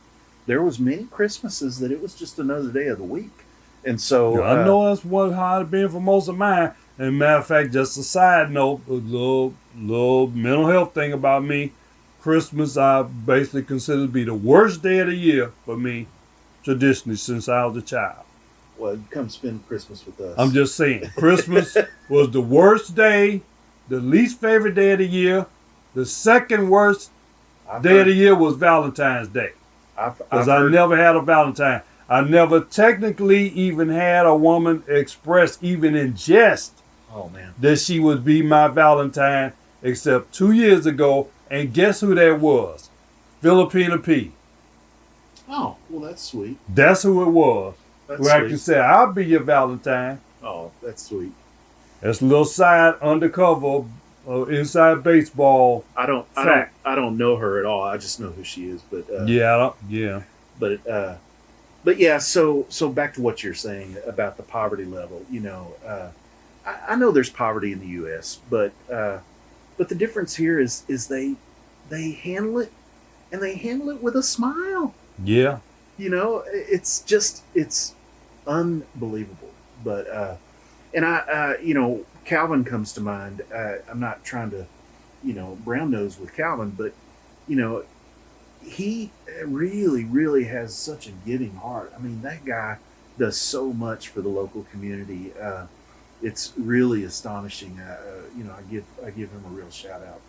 there was many Christmases that it was just another day of the week, and so I know that's what how it's been for most of mine. And matter of fact, just a side note, a little mental health thing about me. Christmas I basically consider to be the worst day of the year for me, traditionally since I was a child. well, you come spend Christmas with I'm us. just saying, Christmas was the worst day, the least favorite day of the year. The second worst I've day of the heard. year was Valentine's Day. Because I've I heard. never had a Valentine. I never technically even had a woman express, even in jest, Oh man. that she would be my Valentine, except 2 years ago. And guess who that was? Filipina P. Oh well, that's sweet. That's who it was. That's Who actually sweet. said, I'll be your Valentine. Oh, that's sweet. That's a little side undercover, inside baseball I don't. I don't. fact. I don't know her at all. I just know who she is. Yeah, yeah. But but yeah. So back to what you're saying about the poverty level. I know there's poverty in the U.S., but the difference here is they handle it, and they handle it with a smile. Yeah. It's unbelievable. But and Calvin comes to mind. I'm not trying to brown nose with Calvin, but you know he really really has such a giving heart. I mean, that guy does so much for the local community. It's really astonishing. I give him a real shout out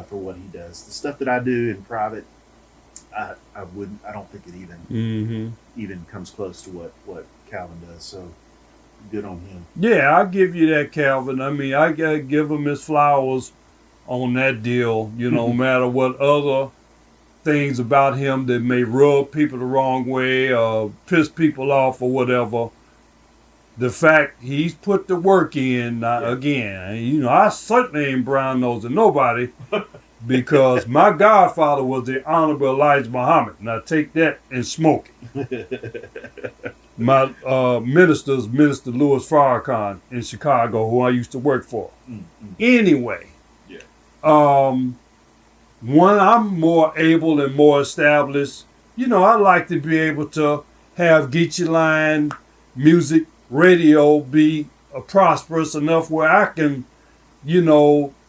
for what he does. The stuff that I do in private, I wouldn't. I don't think it Mm-hmm. even comes close to what Calvin does. So good on him. Yeah, I give you that, Calvin. I mean, I gotta give him his flowers on that deal. No matter what other things about him that may rub people the wrong way or piss people off or whatever. The fact he's put the work in, Yeah. again, I certainly ain't brown nosing nobody because my godfather was the Honorable Elijah Muhammad. Now take that and smoke it. My minister's Minister Louis Farrakhan in Chicago, who I used to work for. Mm-hmm. Anyway, Yeah. One, I'm more able and more established. I like to be able to have Geechee Lion music radio be prosperous enough where I can,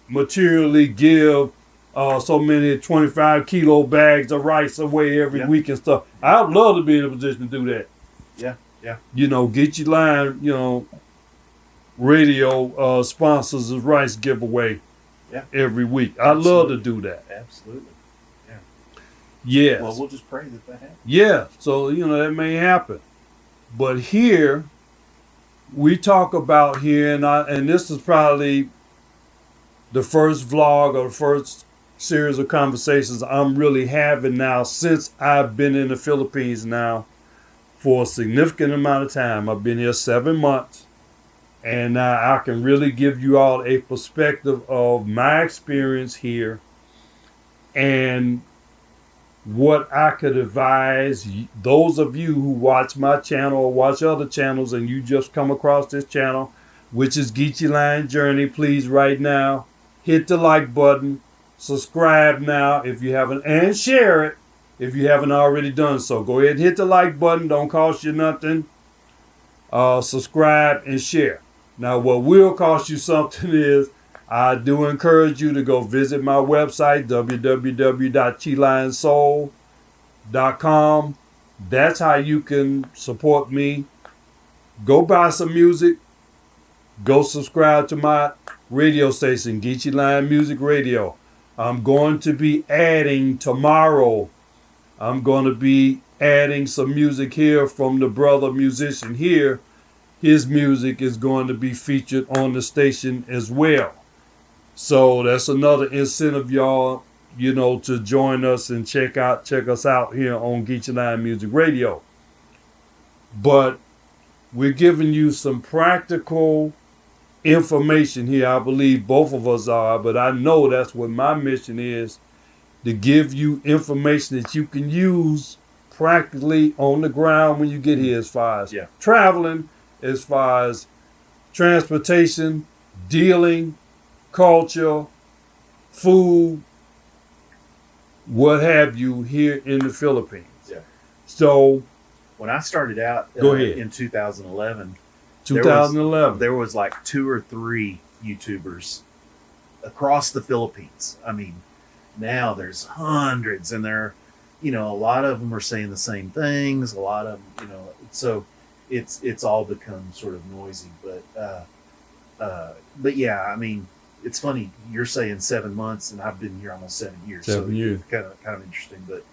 materially give so many 25 kilo bags of rice away every Yeah. week and stuff. I'd love to be in a position to do that. Yeah. Yeah. Geechee Lion, radio sponsors a rice giveaway Yeah. every week. I'd love to do that. Absolutely. Yes. Well, we'll just pray that happens. Yeah. So, that may happen. But here, we talk about here, and this is probably the first vlog or the first series of conversations I'm really having now since I've been in the Philippines now for a significant amount of time. I've been here 7 months. And now I can really give you all a perspective of my experience here and what I could advise those of you who watch my channel or watch other channels and you just come across this channel, which is Geechee Lion Journey. Please right now hit the like button, subscribe now if you haven't, and share it if you haven't already done so. Go ahead and hit the like button, don't cost you nothing. Subscribe and share. Now, what will cost you something is I do encourage you to go visit my website, www.cheelionsoul.com. That's how you can support me. Go buy some music. Go subscribe to my radio station, Geechee Lion Music Radio. I'm going to be adding tomorrow. I'm going to be adding some music here from the brother musician here. His music is going to be featured on the station as well. So that's another incentive, y'all. to join us and check us out here on Geechee Lion Music Radio. But we're giving you some practical information here. I believe both of us are, but I know that's what my mission is, to give you information that you can use practically on the ground when you get here, as far as traveling, as far as transportation, dealing, culture, food, what have you, here in the Philippines. Yeah. So when I started out go ahead. In 2011, there was like 2 or 3 YouTubers across the Philippines. I mean, now there's hundreds, and they're, a lot of them are saying the same things. A lot of them, so it's all become sort of noisy. But yeah, I mean, it's funny. You're saying 7 months, and I've been here almost 7 years. 7 years. Kind of interesting. But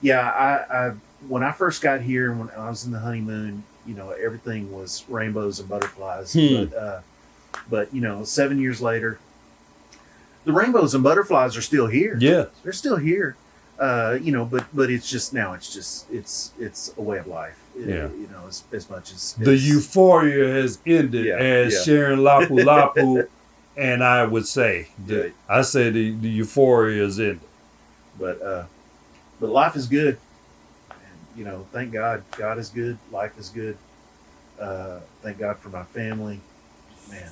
yeah, I when I first got here, when I was in the honeymoon, everything was rainbows and butterflies. But 7 years later, the rainbows and butterflies are still here. Yeah, they're still here. But it's just now. It's a way of life. As much as the euphoria has ended, as Sharon Lapu Lapu and I would say. I say the euphoria is ended. But life is good. And, thank God. God is good. Life is good. Thank God for my family. Man,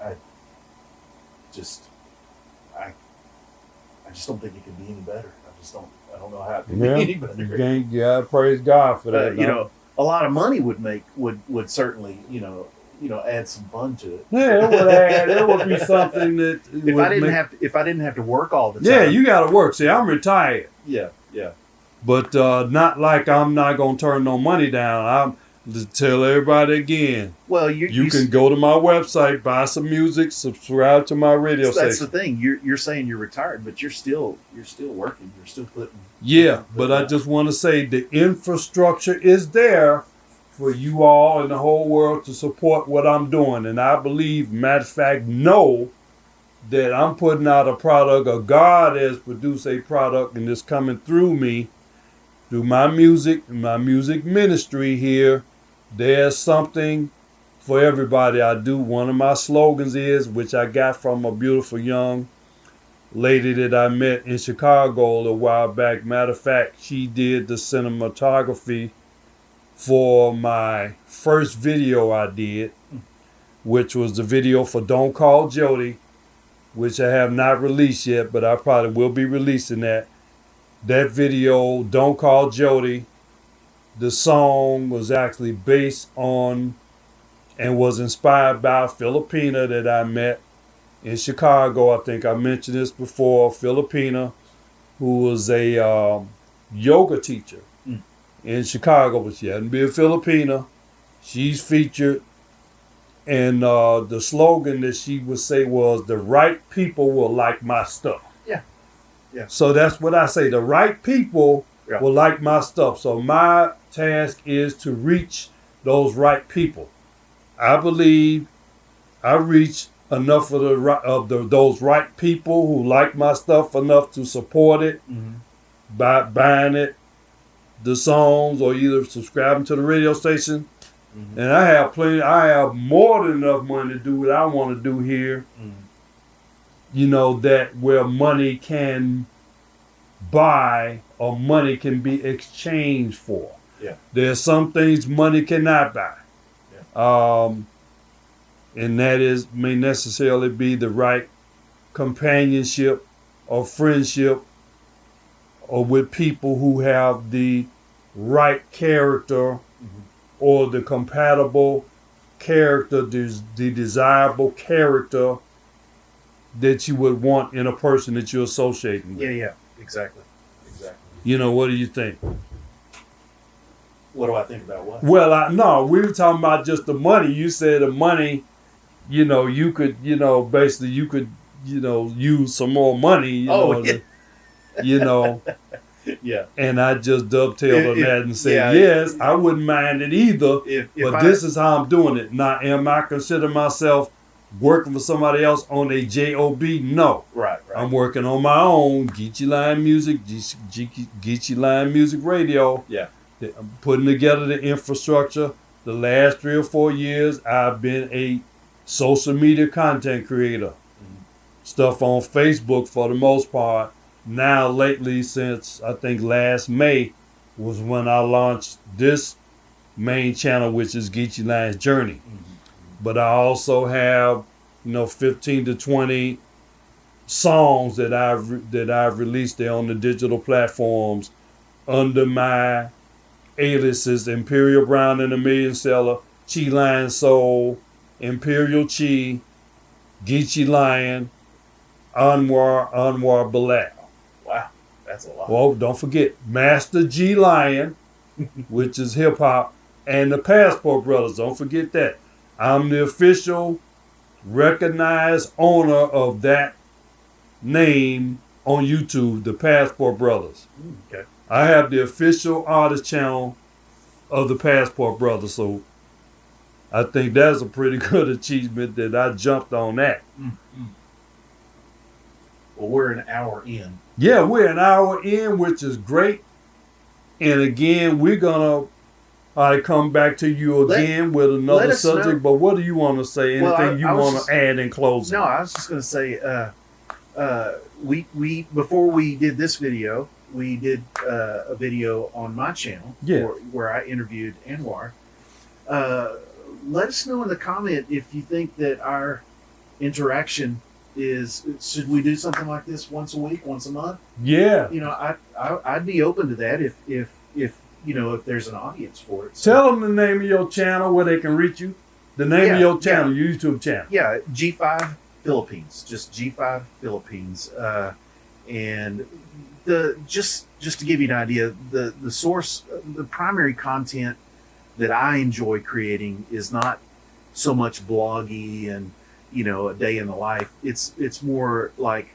I just don't think it could be any better. I don't know how it could be any better. Yeah, praise God for that. A lot of money would certainly, add some fun to it. Yeah, it would be something that if I didn't have to work all the time. Yeah, you got to work. See, I'm retired. Yeah. But not like I'm not gonna turn no money down. I'm just tell everybody again. Well, you can go to my website, buy some music, subscribe to my radio station. That's the thing. You're saying you're retired, but you're still working. You're still putting. Yeah, but I just want to say the infrastructure is there for you all and the whole world to support what I'm doing, and I believe, matter of fact, know that I'm putting out a product, or God has produced a product, and it's coming through me, through my music and my music ministry here. There's something for everybody. I do. One of my slogans is, which I got from a beautiful young lady that I met in Chicago a while back. Matter of fact, she did the cinematography for my first video I did, which was the video for Don't Call Jody, which I have not released yet, but I probably will be releasing that. That video, Don't Call Jody, the song was actually based on and was inspired by a Filipina that I met in Chicago. I think I mentioned this before. Filipina, who was a yoga teacher in Chicago, but she hadn't been a Filipina. She's featured. And the slogan that she would say was, the right people will like my stuff. Yeah. So that's what I say. The right people will like my stuff. So my task is to reach those right people. I believe I reach enough of those right people who like my stuff enough to support it by buying it, the songs, or either subscribing to the radio station. And I have more than enough money to do what I want to do here. That where money can buy or money can be exchanged for. Yeah. There's some things money cannot buy. Yeah. And that may necessarily be the right companionship or friendship, or with people who have the right character, or the compatible character, the desirable character that you would want in a person that you're associating with. Yeah, exactly. What do you think? What do I think about what? Well, no, we were talking about just the money. You said the money, you could, basically you could, use some more money, Yeah. And I just dovetailed on that and said, yes, I wouldn't mind it either. But this is how I'm doing it. Now, am I consider myself working for somebody else on a job. No. Right. I'm working on my own Geechee Lion Music, Geechee Lion Music Radio. Yeah. I'm putting together the infrastructure. The last 3 or 4 years, I've been a social media content creator. Stuff on Facebook for the most part. Now lately, since I think last May was when I launched this main channel, which is Geechee Lion's Journey. But I also have, 15 to 20 songs that I've released there on the digital platforms under my aliases: Imperial Brown and the Million Seller, Chi Lion Soul, Imperial Chi, Geechee Lion, Anwar Bilal. Wow, that's a lot. Well, don't forget Master G Lion, which is hip hop, and the Passport Brothers. Don't forget that. I'm the official, recognized owner of that name on YouTube, the Passport Brothers. Okay. I have the official artist channel of the Passport Brothers, so I think that's a pretty good achievement that I jumped on that. Well, we're an hour in. Yeah, we're an hour in, which is great. And again, we're gonna come back to you again with another subject. But what do you want to say? Anything you want to add in closing? No, I was just going to say, we before we did this video, we did a video on my channel where I interviewed Anwar. Let us know in the comment if you think that our interaction should we do something like this once a week, once a month? Yeah. I'd be open to that if there's an audience for it. So, tell them the name of your channel, where they can reach you. The name of your channel, your YouTube channel. Yeah, G5 Philippines, just G5 Philippines, and just to give you an idea, the source, the primary content that I enjoy creating is not so much bloggy and a day in the life. It's more like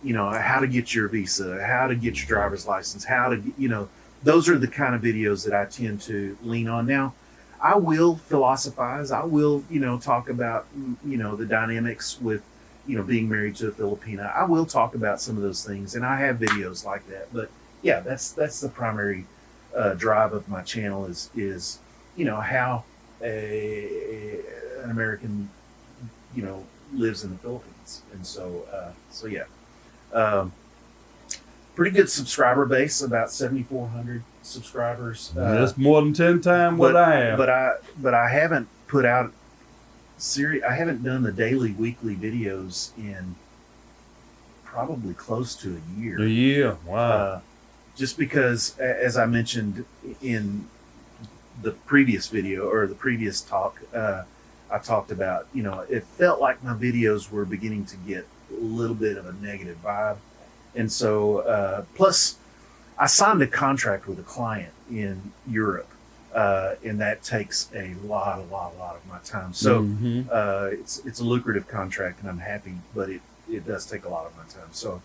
how to get your visa, how to get your driver's license, how to those are the kind of videos that I tend to lean on. Now, I will philosophize. I will talk about the dynamics with being married to a Filipina. I will talk about some of those things, and I have videos like that. But yeah, that's the primary drive of my channel is how an American lives in the Philippines. And so yeah, pretty good subscriber base, about 7,400 subscribers. That's more than 10 times what I have. But I haven't put out I haven't done the daily, weekly videos in probably close to a year. A year, wow. Just because, as I mentioned in the previous video or the previous talk, I talked about, it felt like my videos were beginning to get a little bit of a negative vibe. And so, plus I signed a contract with a client in Europe, and that takes a lot of my time. So, it's a lucrative contract and I'm happy, but it does take a lot of my time. So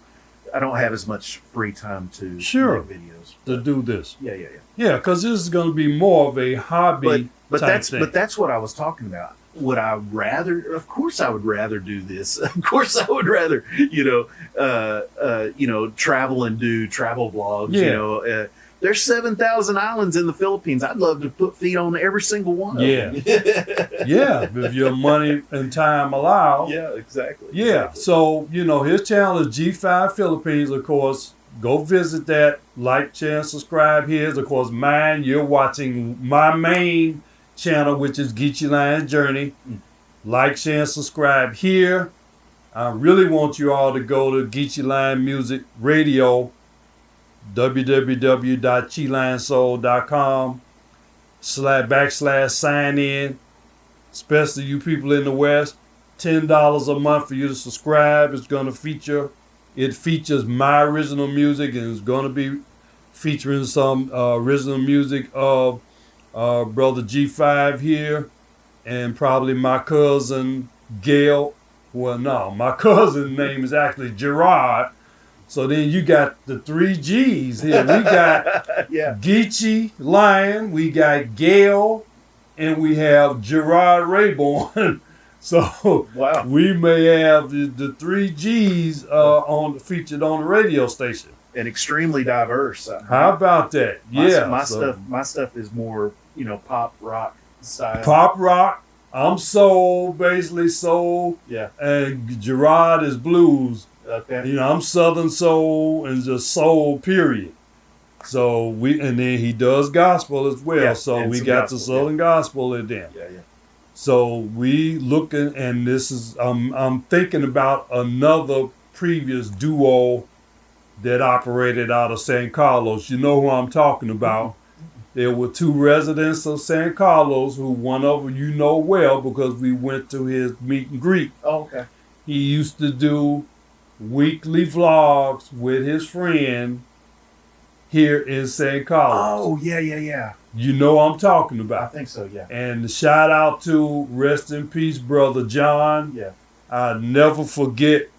I don't have as much free time to make videos. To do this. Yeah. Yeah, because this is going to be more of a hobby but type that's thing. But that's what I was talking about. Would I rather? Of course, I would rather do this. Of course, I would rather, travel and do travel vlogs. Yeah. There's 7,000 islands in the Philippines. I'd love to put feet on every single one of them. Yeah, if your money and time allow. Yeah, exactly. Yeah, exactly. So, his channel is G5 Philippines, of course. Go visit that. Like, share, and subscribe. Here's, of course, mine. You're watching my main channel, which is Geechee Lion's Journey. Like, share, and subscribe here. I really want you all to go to Geechee Lion Music Radio, www.chiliansoul.com/sign in, especially you people in the West. $10 a month for you to subscribe. It features my original music, and it's going to be featuring some original music of Brother G5 here, and probably my cousin Gale. Well, no, my cousin's name is actually Gerard. So then you got the 3 G's here. We got Geechee Lion, we got Gale, and we have Gerard Rayborn. So Wow. we may have the 3Gs featured on the radio station. And extremely diverse. How about that? My stuff is more, pop rock style. Pop rock. I'm soul, basically soul. Yeah. And Gerard is blues. Okay. I'm Southern soul and just soul, period. So and then he does gospel as well. Yeah, so we some got gospel, the Southern gospel in there. Yeah. So we looking, and this is I'm thinking about another previous duo that operated out of San Carlos. You know who I'm talking about. There were two residents of San Carlos who one of them you know well because we went to his meet and greet. Oh, okay. He used to do weekly vlogs with his friend here in San Carlos. Oh, yeah. You know what I'm talking I about. think so, yeah. And shout out to rest in peace, Brother John. Yeah. I'll never forget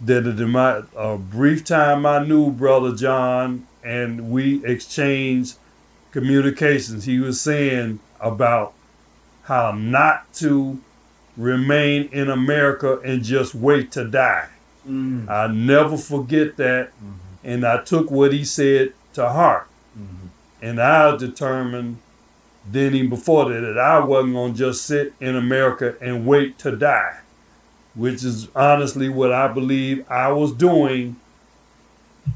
that in my brief time I knew Brother John and we exchanged communications. He was saying about how not to remain in America and just wait to die. I'll never forget that. And I took what he said to heart. And I determined then even before that I wasn't going to just sit in America and wait to die, which is honestly what I believe I was doing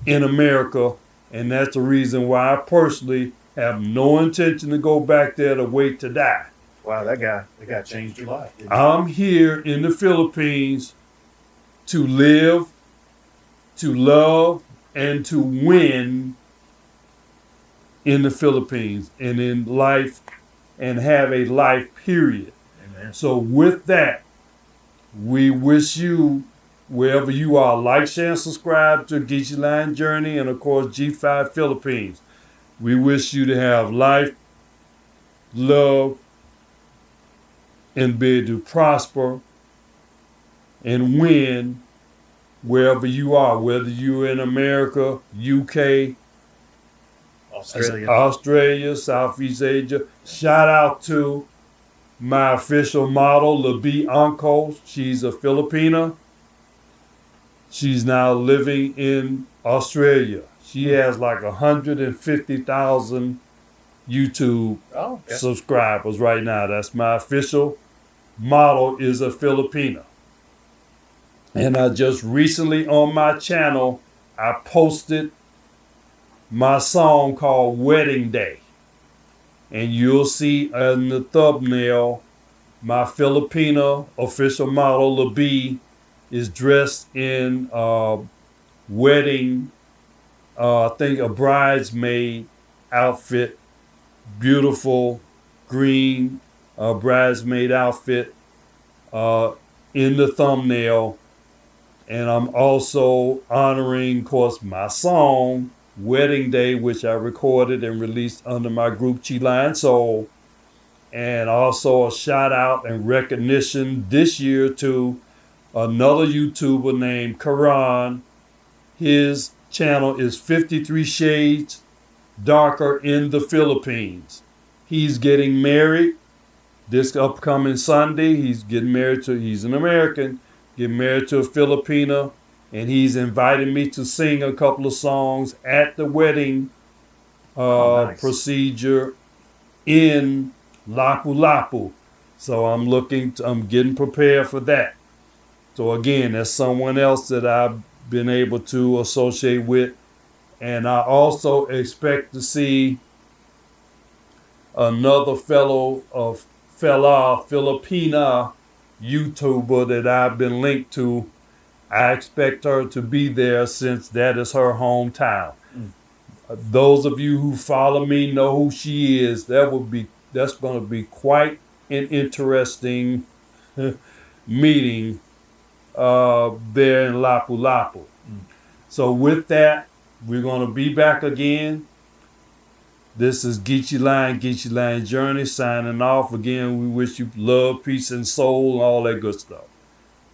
in America. And that's the reason why I personally have no intention to go back there to wait to die. Wow, that guy changed your life. I'm here in the Philippines to live, to love, and to win in the Philippines and in life and have a life, period. Amen. So with that, we wish you, wherever you are, like, share, and subscribe to Geechee Lion Journey and, of course, G5 Philippines. We wish you to have life, love, and be able to prosper and win wherever you are, whether you're in America, UK, Australia, Southeast Asia. Shout out to my official model, LaBee Uncle. She's a Filipina. She's now living in Australia. She has like 150,000 YouTube subscribers right now. That's my official model, is a Filipina. And I just recently on my channel, I posted my song called Wedding Day. And you'll see in the thumbnail, my Filipina official model, LaBee, is dressed in wedding, I think a bridesmaid outfit, beautiful green bridesmaid outfit in the thumbnail. And I'm also honoring, of course, my song, Wedding Day, which I recorded and released under my group Geechee Lion Soul. And also a shout out and recognition this year to another YouTuber named Karan. His channel is 53 Shades Darker in the Philippines. He's getting married this upcoming Sunday. He's an American, getting married to a Filipina. And he's invited me to sing a couple of songs at the wedding procedure in Lapu-Lapu. So I'm getting prepared for that. So again, that's someone else that I've been able to associate with. And I also expect to see another fella Filipina YouTuber that I've been linked to. I expect her to be there since that is her hometown. Those of you who follow me know who she is. That's going to be quite an interesting meeting there in Lapu-Lapu. So with that, we're going to be back again. This is Geechee Lion Journey signing off. Again, we wish you love, peace, and soul, and all that good stuff.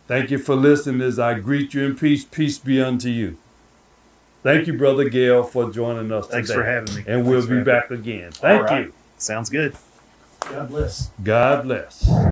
Thank you for listening as I greet you in peace. Peace be unto you. Thank you, Brother Gale, for joining us today. Thanks for having me. And we'll be back again. Thank you. Sounds good. God bless. God bless.